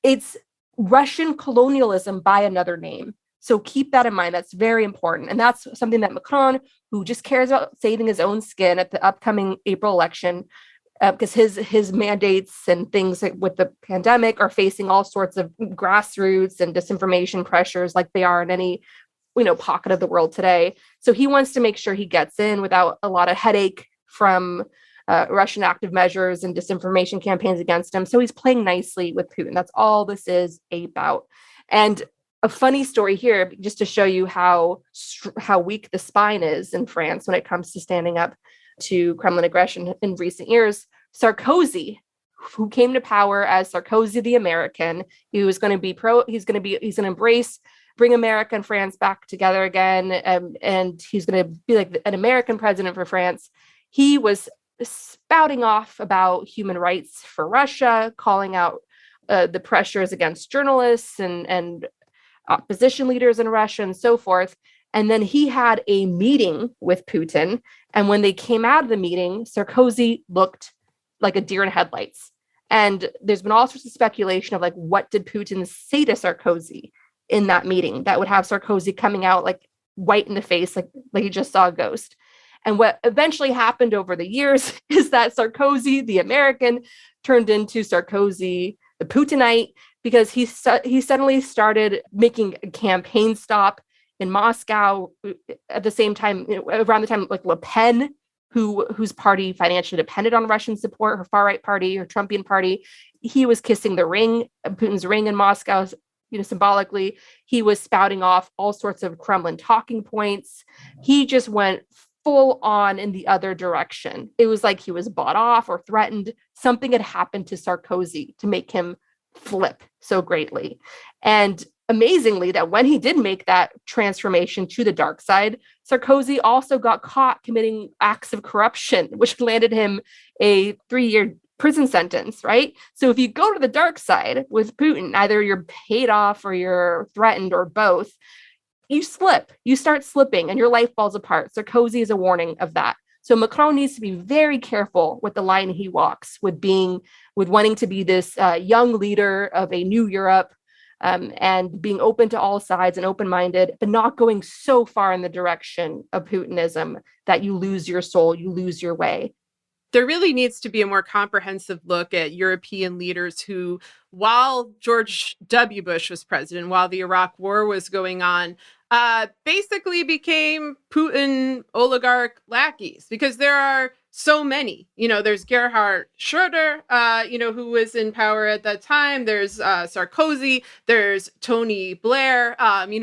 it's Russian colonialism by another name. So keep that in mind. That's very important. And that's something that Macron, who just cares about saving his own skin at the upcoming April election, because his mandates and things with the pandemic are facing all sorts of grassroots and disinformation pressures like they are in any pocket of the world today. So he wants to make sure he gets in without a lot of headache from Russian active measures and disinformation campaigns against him. So he's playing nicely with Putin. That's all this is about. And a funny story here, just to show you how weak the spine is in France when it comes to standing up to Kremlin aggression in recent years. Sarkozy, who came to power as Sarkozy the American, he was going to embrace, bring America and France back together again, and he's going to be like an American president for France. He was spouting off about human rights for Russia, calling out the pressures against journalists and opposition leaders in Russia and so forth. And then he had a meeting with Putin. And when they came out of the meeting, Sarkozy looked like a deer in headlights. And there's been all sorts of speculation of what did Putin say to Sarkozy in that meeting that would have Sarkozy coming out white in the face, like he just saw a ghost. And what eventually happened over the years is that Sarkozy, the American, turned into Sarkozy, the Putinite, because he suddenly started making a campaign stop in Moscow. At the same time, around the time like Le Pen, whose party financially depended on Russian support, her far-right party, her Trumpian party, he was kissing the ring, Putin's ring in Moscow, symbolically. He was spouting off all sorts of Kremlin talking points. He just went full on in the other direction. It was like he was bought off or threatened. Something had happened to Sarkozy to make him flip so greatly. And amazingly, that when he did make that transformation to the dark side, Sarkozy also got caught committing acts of corruption, which landed him a 3-year prison sentence, right? So if you go to the dark side with Putin, either you're paid off or you're threatened or both, you slip, you start slipping and your life falls apart. Sarkozy is a warning of that. So Macron needs to be very careful with the line he walks, with wanting to be this young leader of a new Europe, and being open to all sides and open-minded, but not going so far in the direction of Putinism that you lose your soul, you lose your way. There really needs to be a more comprehensive look at European leaders who, while George W. Bush was president, while the Iraq War was going on, basically became Putin oligarch lackeys, because there are so many. There's Gerhard Schröder, who was in power at that time. There's Sarkozy. There's Tony Blair.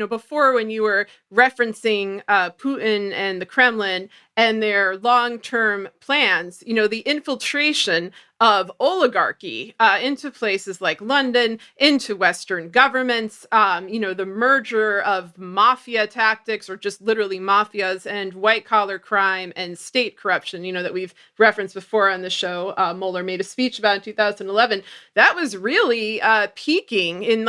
Before, when you were referencing Putin and the Kremlin and their long-term plans, the infiltration of oligarchy into places like London, into Western governments, the merger of mafia tactics, or just literally mafias, and white-collar crime and state corruption, that we've referenced before on the show. Mueller made a speech about in 2011. That was really peaking in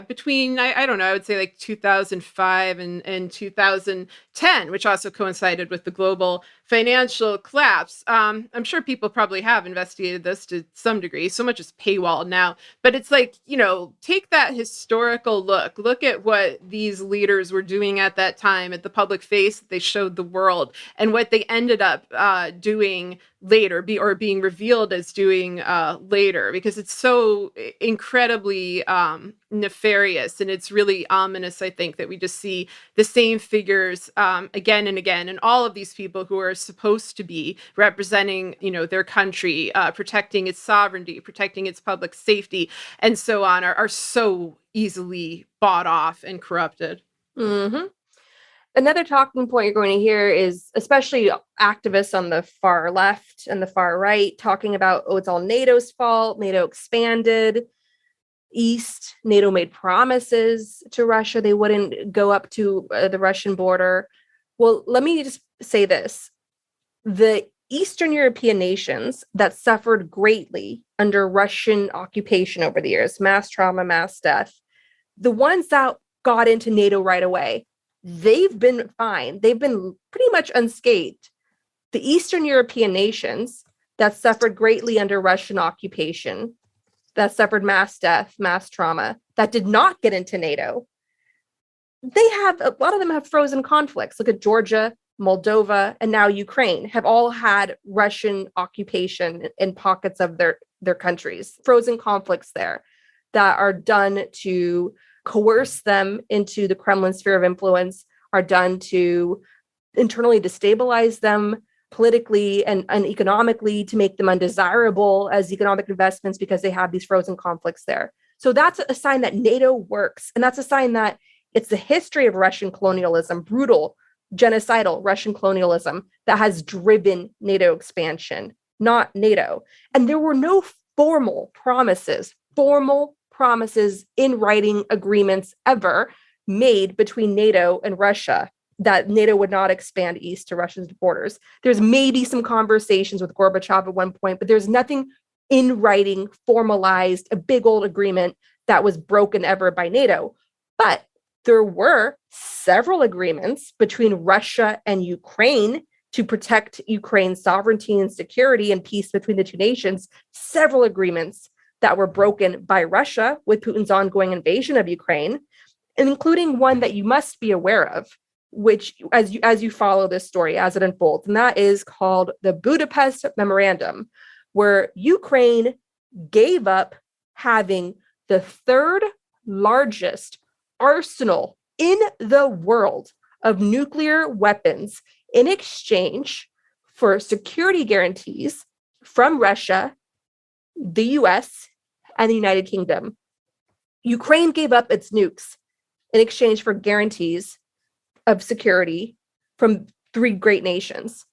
between, I don't know, I would say 2005 and 2010, which also coincided with the global financial collapse. I'm sure people probably have investigated this to some degree. So much is paywalled now, but it's take that historical look at what these leaders were doing at that time, at the public face that they showed the world, and what they ended up doing later, being revealed as doing later, because it's so incredibly nefarious, and it's really ominous, I think, that we just see the same figures again and again, and all of these people who are supposed to be representing their country, protecting its sovereignty, protecting its public safety, and so on, are so easily bought off and corrupted. Mm-hmm. Another talking point you're going to hear is especially activists on the far left and the far right talking about, it's all NATO's fault. NATO expanded east. NATO made promises to Russia. They wouldn't go up to the Russian border. Well, let me just say this. The Eastern European nations that suffered greatly under Russian occupation over the years, mass trauma, mass death, the ones that got into NATO right away, they've been fine. They've been pretty much unscathed. The Eastern European nations that suffered greatly under Russian occupation, that suffered mass death, mass trauma, that did not get into NATO, a lot of them have frozen conflicts. Look at Georgia, Moldova, and now Ukraine have all had Russian occupation in pockets of their countries, frozen conflicts there that are done to coerce them into the Kremlin sphere of influence, are done to internally destabilize them politically and economically, to make them undesirable as economic investments because they have these frozen conflicts there. So that's a sign that NATO works. And that's a sign that it's the history of Russian colonialism, brutal, genocidal Russian colonialism, that has driven NATO expansion, not NATO. And there were no formal promises in writing agreements ever made between NATO and Russia that NATO would not expand east to Russia's borders. There's maybe some conversations with Gorbachev at one point, but there's nothing in writing formalized, a big old agreement that was broken ever by NATO. But there were several agreements between Russia and Ukraine to protect Ukraine's sovereignty and security and peace between the two nations, several agreements that were broken by Russia with Putin's ongoing invasion of Ukraine, including one that you must be aware of, which as you follow this story as it unfolds, and that is called the Budapest Memorandum, where Ukraine gave up having the third largest arsenal in the world of nuclear weapons in exchange for security guarantees from Russia, the US, and the United Kingdom. Ukraine gave up its nukes in exchange for guarantees of security from 3 great nations.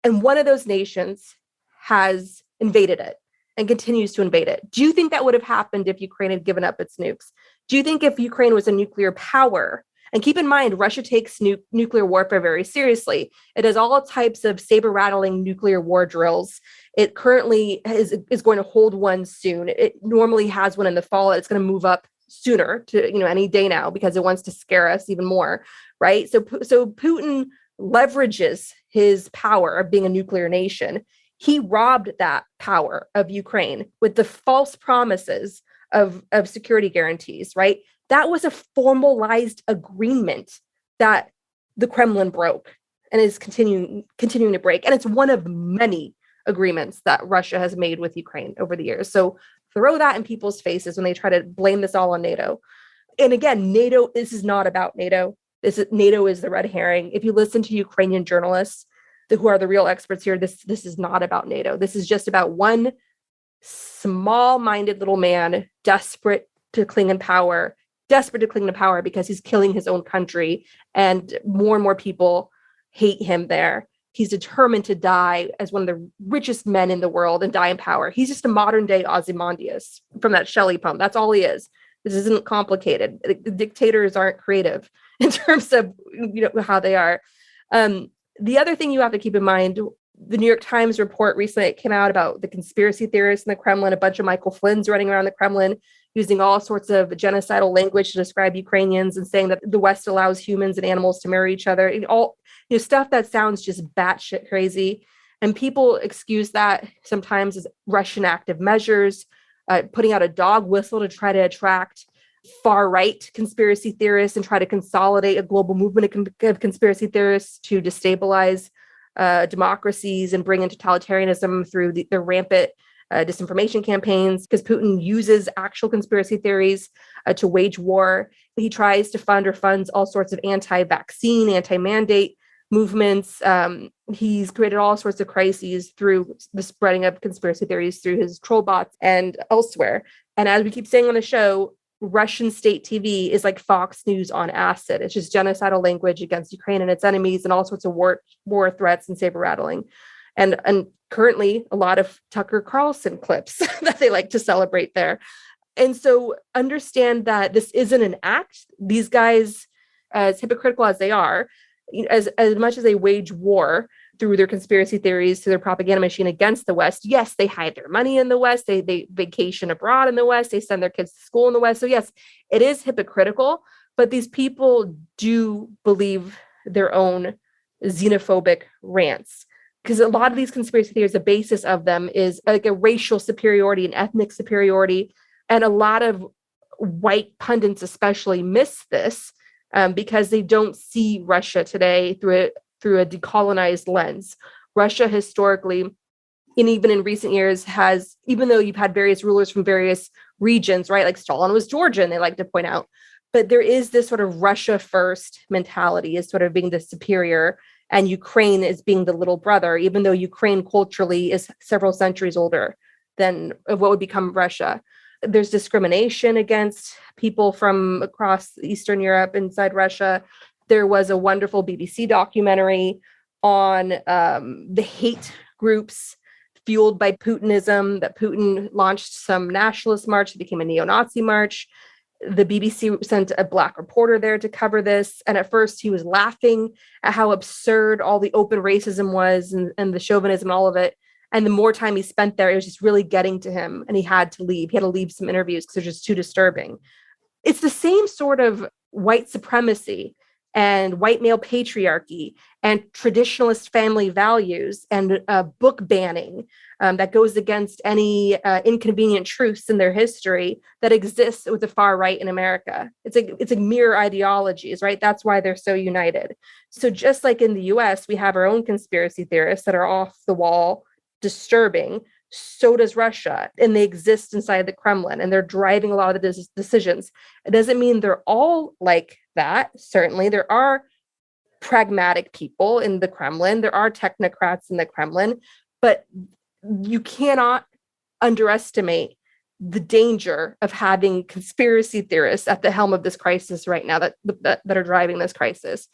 And one of those nations has invaded it and continues to invade it. Do you think that would have happened if Ukraine had given up its nukes? Do you think if Ukraine was a nuclear power, and keep in mind, Russia takes nuclear warfare very seriously. It has all types of saber-rattling nuclear war drills. It currently is going to hold one soon. It normally has one in the fall. It's going to move up sooner to any day now because it wants to scare us even more, right? So Putin leverages his power of being a nuclear nation. He robbed that power of Ukraine with the false promises of security guarantees, right? That was a formalized agreement that the Kremlin broke and is continuing to break. And it's one of many agreements that Russia has made with Ukraine over the years. So throw that in people's faces when they try to blame this all on NATO. And again, this is not about NATO. NATO is the red herring. If you listen to Ukrainian journalists who are the real experts here, this is not about NATO. This is just about one small-minded little man desperate to cling to power because he's killing his own country, and more people hate him there. He's determined to die as one of the richest men in the world and die in power. He's just a modern-day Ozymandias from that Shelley poem. That's all he is. This isn't complicated. The dictators aren't creative in terms of how they are. The other thing you have to keep in mind, the New York Times report recently came out about the conspiracy theorists in the Kremlin, a bunch of Michael Flynn's running around the Kremlin, using all sorts of genocidal language to describe Ukrainians and saying that the West allows humans and animals to marry each other. All stuff that sounds just batshit crazy. And people excuse that sometimes as Russian active measures, putting out a dog whistle to try to attract far-right conspiracy theorists and try to consolidate a global movement of conspiracy theorists to destabilize democracies and bring in totalitarianism through the rampant disinformation campaigns, because Putin uses actual conspiracy theories to wage war. He tries to funds all sorts of anti-vaccine, anti-mandate movements. He's created all sorts of crises through the spreading of conspiracy theories through his troll bots and elsewhere. And as we keep saying on the show, Russian state TV is like Fox News on acid. It's just genocidal language against Ukraine and its enemies and all sorts of war threats and saber rattling. And currently a lot of Tucker Carlson clips that they like to celebrate there. And so understand that this isn't an act. These guys, as hypocritical as they are, as much as they wage war through their conspiracy theories, to their propaganda machine against the West, yes, they hide their money in the West. They vacation abroad in the West. They send their kids to school in the West. So yes, it is hypocritical, but these people do believe their own xenophobic rants. Because a lot of these conspiracy theories, the basis of them is like a racial superiority and ethnic superiority. And a lot of white pundits especially miss this because they don't see Russia today through a decolonized lens. Russia historically, and even in recent years, has, even though you've had various rulers from various regions, right? Like Stalin was Georgian, they like to point out. But there is this sort of Russia first mentality as sort of being the superior, and Ukraine is being the little brother, even though Ukraine culturally is several centuries older than what would become Russia. There's discrimination against people from across Eastern Europe inside Russia. There was a wonderful BBC documentary on the hate groups fueled by Putinism, that Putin launched some nationalist march that became a neo-Nazi march. The BBC sent a Black reporter there to cover this. And at first he was laughing at how absurd all the open racism was and the chauvinism and all of it. And the more time he spent there, it was just really getting to him. And he had to leave. He had to leave some interviews because they're just too disturbing. It's the same sort of white supremacy and white male patriarchy and traditionalist family values and book banning that goes against any inconvenient truths in their history that exists with the far right in America. It's a mere ideologies, right? That's why they're so united. So just like in the US, we have our own conspiracy theorists that are off the wall, disturbing. So does Russia, and they exist inside the Kremlin, and they're driving a lot of the decisions. It doesn't mean they're all like that. Certainly, there are pragmatic people in the Kremlin. There are technocrats in the Kremlin, but you cannot underestimate the danger of having conspiracy theorists at the helm of this crisis right now that are driving this crisis.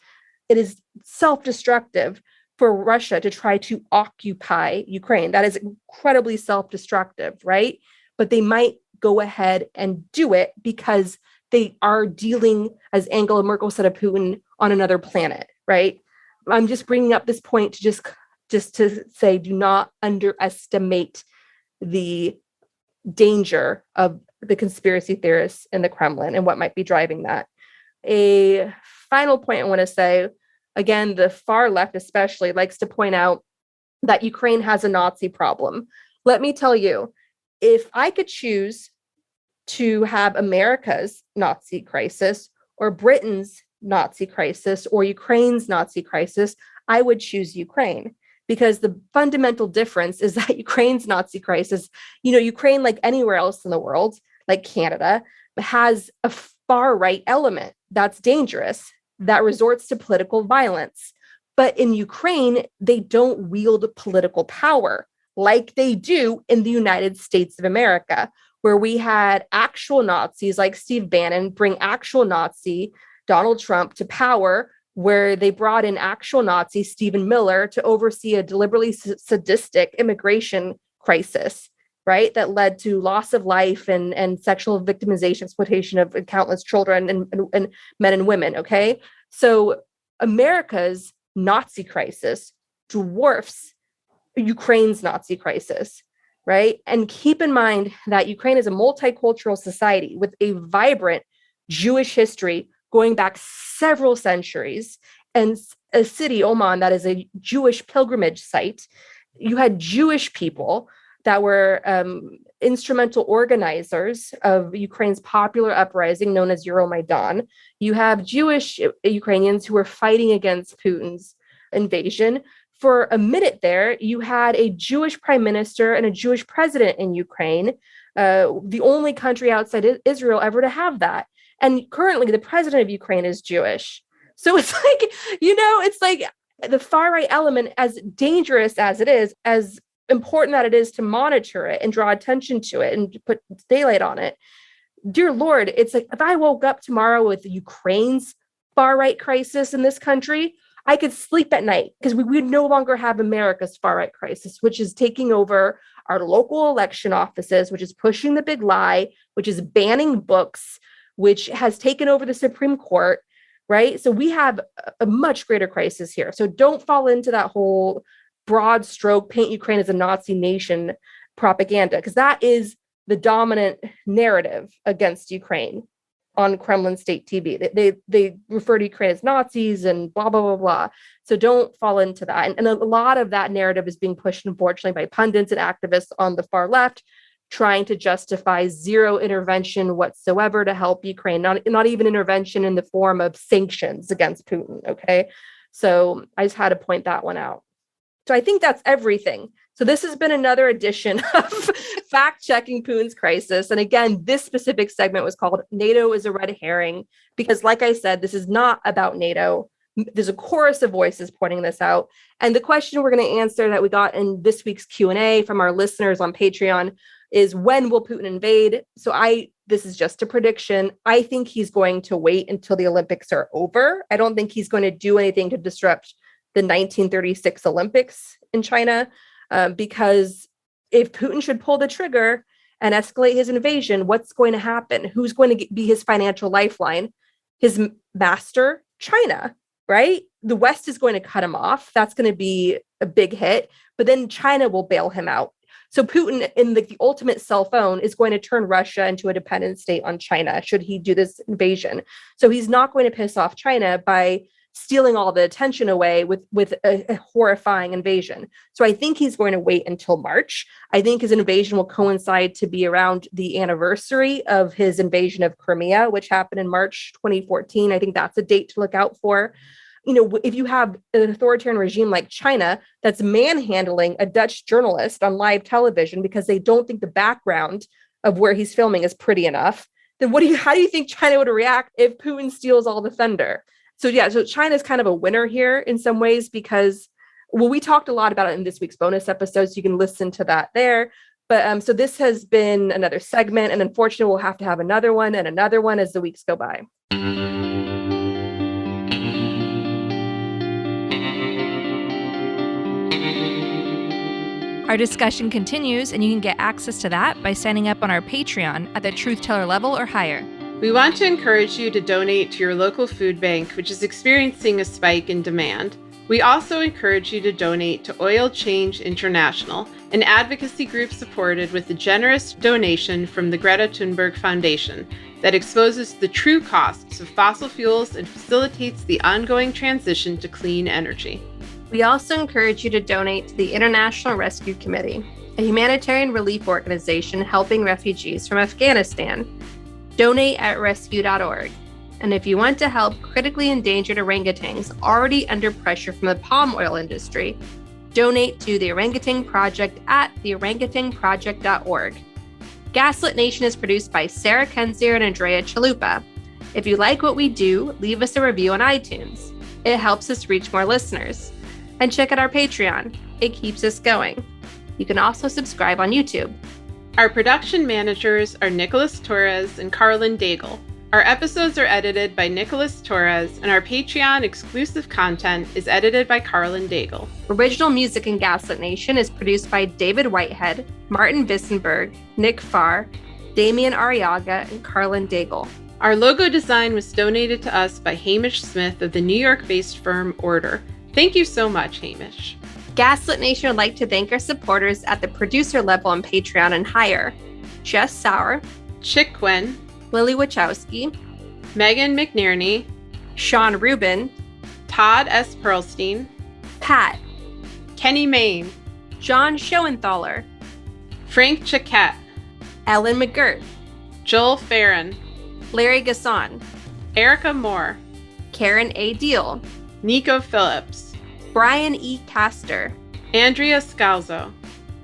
It is self-destructive for Russia to try to occupy Ukraine. That is incredibly self-destructive, right? But they might go ahead and do it because they are dealing, as Angela Merkel said of Putin, on another planet, right? I'm just bringing up this point to just to say, do not underestimate the danger of the conspiracy theorists in the Kremlin and what might be driving that. A final point I want to say, again, the far left especially likes to point out that Ukraine has a Nazi problem. Let me tell you, if I could choose to have America's Nazi crisis or Britain's Nazi crisis or Ukraine's Nazi crisis, I would choose Ukraine. Because the fundamental difference is that Ukraine's Nazi crisis, Ukraine, like anywhere else in the world, like Canada, has a far right element that's dangerous, that resorts to political violence. But in Ukraine, they don't wield political power like they do in the United States of America, where we had actual Nazis like Steve Bannon bring actual Nazi Donald Trump to power, where they brought in actual Nazi Stephen Miller to oversee a deliberately sadistic immigration crisis, right? That led to loss of life and sexual victimization, exploitation of countless children and men and women, okay? So America's Nazi crisis dwarfs Ukraine's Nazi crisis, right? And keep in mind that Ukraine is a multicultural society with a vibrant Jewish history going back several centuries, and a city, Oman, that is a Jewish pilgrimage site. You had Jewish people that were instrumental organizers of Ukraine's popular uprising known as Euromaidan. You have Jewish Ukrainians who were fighting against Putin's invasion. For a minute there, you had a Jewish prime minister and a Jewish president in Ukraine, the only country outside Israel ever to have that. And currently, the president of Ukraine is Jewish. So it's like, it's like the far right element, as dangerous as it is, as important that it is to monitor it and draw attention to it and put daylight on it. Dear Lord, it's like if I woke up tomorrow with Ukraine's far right crisis in this country, I could sleep at night because we would no longer have America's far right crisis, which is taking over our local election offices, which is pushing the big lie, which is banning books, which has taken over the Supreme Court, right? So we have a much greater crisis here. So don't fall into that whole broad stroke, paint Ukraine as a Nazi nation propaganda, because that is the dominant narrative against Ukraine on Kremlin state TV. They refer to Ukraine as Nazis and blah, blah, blah, blah. So don't fall into that. And a lot of that narrative is being pushed, unfortunately, by pundits and activists on the far left, trying to justify zero intervention whatsoever to help Ukraine, not even intervention in the form of sanctions against Putin, okay? So I just had to point that one out. So I think that's everything. So this has been another edition of fact-checking Putin's crisis. And again, this specific segment was called NATO is a Red Herring, because like I said, this is not about NATO. There's a chorus of voices pointing this out. And the question we're going to answer that we got in this week's Q&A from our listeners on Patreon is, when will Putin invade? So this is just a prediction. I think he's going to wait until the Olympics are over. I don't think he's going to do anything to disrupt the 1936 Olympics in China, because if Putin should pull the trigger and escalate his invasion, what's going to happen? Who's going to be his financial lifeline? His master, China, right? The West is going to cut him off. That's going to be a big hit, but then China will bail him out. So Putin, in the ultimate cell phone, is going to turn Russia into a dependent state on China should he do this invasion. So he's not going to piss off China by stealing all the attention away with a horrifying invasion. So I think he's going to wait until March. I think his invasion will coincide to be around the anniversary of his invasion of Crimea, which happened in March 2014. I think that's a date to look out for. if you have an authoritarian regime like China that's manhandling a Dutch journalist on live television because they don't think the background of where he's filming is pretty enough, then how do you think China would react if Putin steals all the thunder? So China's kind of a winner here in some ways because, we talked a lot about it in this week's bonus episode, so you can listen to that there. But so this has been another segment, and unfortunately, we'll have to have another one as the weeks go by. Our discussion continues, and you can get access to that by signing up on our Patreon at the Truth Teller level or higher. We want to encourage you to donate to your local food bank, which is experiencing a spike in demand. We also encourage you to donate to Oil Change International, an advocacy group supported with a generous donation from the Greta Thunberg Foundation that exposes the true costs of fossil fuels and facilitates the ongoing transition to clean energy. We also encourage you to donate to the International Rescue Committee, a humanitarian relief organization helping refugees from Afghanistan. Donate at rescue.org. And if you want to help critically endangered orangutans already under pressure from the palm oil industry, donate to the Orangutan Project at theorangutanproject.org. Gaslit Nation is produced by Sarah Kenzier and Andrea Chalupa. If you like what we do, leave us a review on iTunes. It helps us reach more listeners. And check out our Patreon. It keeps us going. You can also subscribe on YouTube. Our production managers are Nicholas Torres and Carlin Daigle. Our episodes are edited by Nicholas Torres, and our Patreon exclusive content is edited by Carlin Daigle. Original music in Gaslit Nation is produced by David Whitehead, Martin Vissenberg, Nick Farr, Damian Arriaga, and Carlin Daigle. Our logo design was donated to us by Hamish Smith of the New York-based firm Order. Thank you so much, Hamish. Gaslit Nation would like to thank our supporters at the producer level on Patreon and higher: Jess Sauer, Chick Quinn, Lily Wachowski, Megan McNerney, Sean Rubin, Todd S. Perlstein, Pat, Kenny Main, John Schoenthaler, Frank Chiquette, Ellen McGirt, Joel Farron, Larry Gasson, Erica Moore, Karen A. Deal, Nico Phillips, Brian E. Castor, Andrea Scalzo,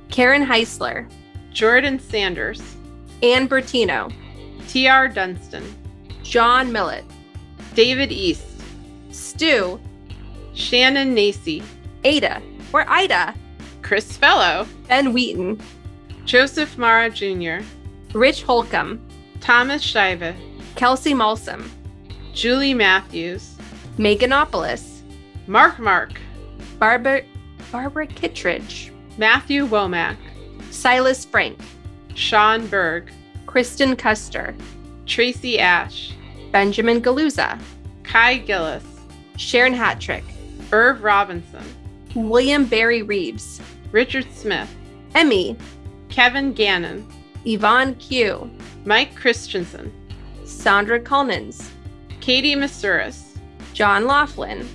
Karen Heisler, Jordan Sanders, Ann Bertino, T.R. Dunstan, John Millett, David East, Stu, Shannon Nacy, Ada, or Ida, Chris Fellow, Ben Wheaton, Joseph Mara Jr., Rich Holcomb, Thomas Shiva, Kelsey Malsum, Julie Matthews, Meganopolis, Mark, Barbara Kittredge, Matthew Womack, Silas Frank, Sean Berg, Kristen Custer, Tracy Ash, Benjamin Galuza, Kai Gillis, Sharon Hattrick, Irv Robinson, William Barry Reeves, Richard Smith, Emmy, Kevin Gannon, Yvonne Q, Mike Christensen, Sandra Collins, Katie Masuris, John Laughlin,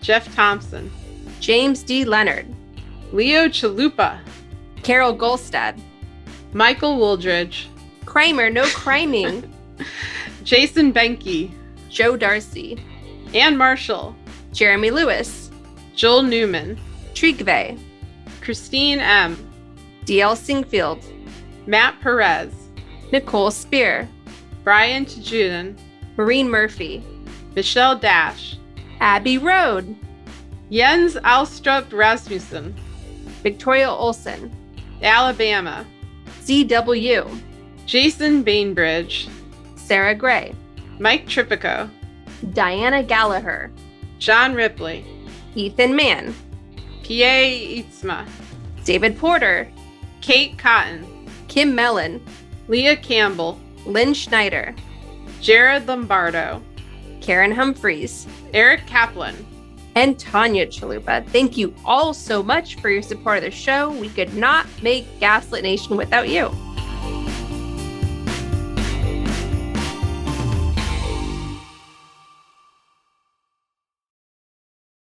Jeff Thompson, James D. Leonard, Leo Chalupa, Carol Golstad, Michael Wooldridge, Kramer, no criming, Jason Benke, Joe Darcy, Ann Marshall, Jeremy Lewis, Joel Newman, Trigve, Christine M., D.L. Singfield, Matt Perez, Nicole Spear, Brian Tajudin, Maureen Murphy, Michelle Dash, Abby Road, Jens Alstrup Rasmussen, Victoria Olson, Alabama, ZW, Jason Bainbridge, Sarah Gray, Mike Tripico, Diana Gallagher, John Ripley, Ethan Mann, P.A. Itzma, David Porter, Kate Cotton, Kim Mellon, Leah Campbell, Lynn Schneider, Jared Lombardo, Karen Humphreys, Eric Kaplan, and Tanya Chalupa. Thank you all so much for your support of the show. We could not make Gaslit Nation without you.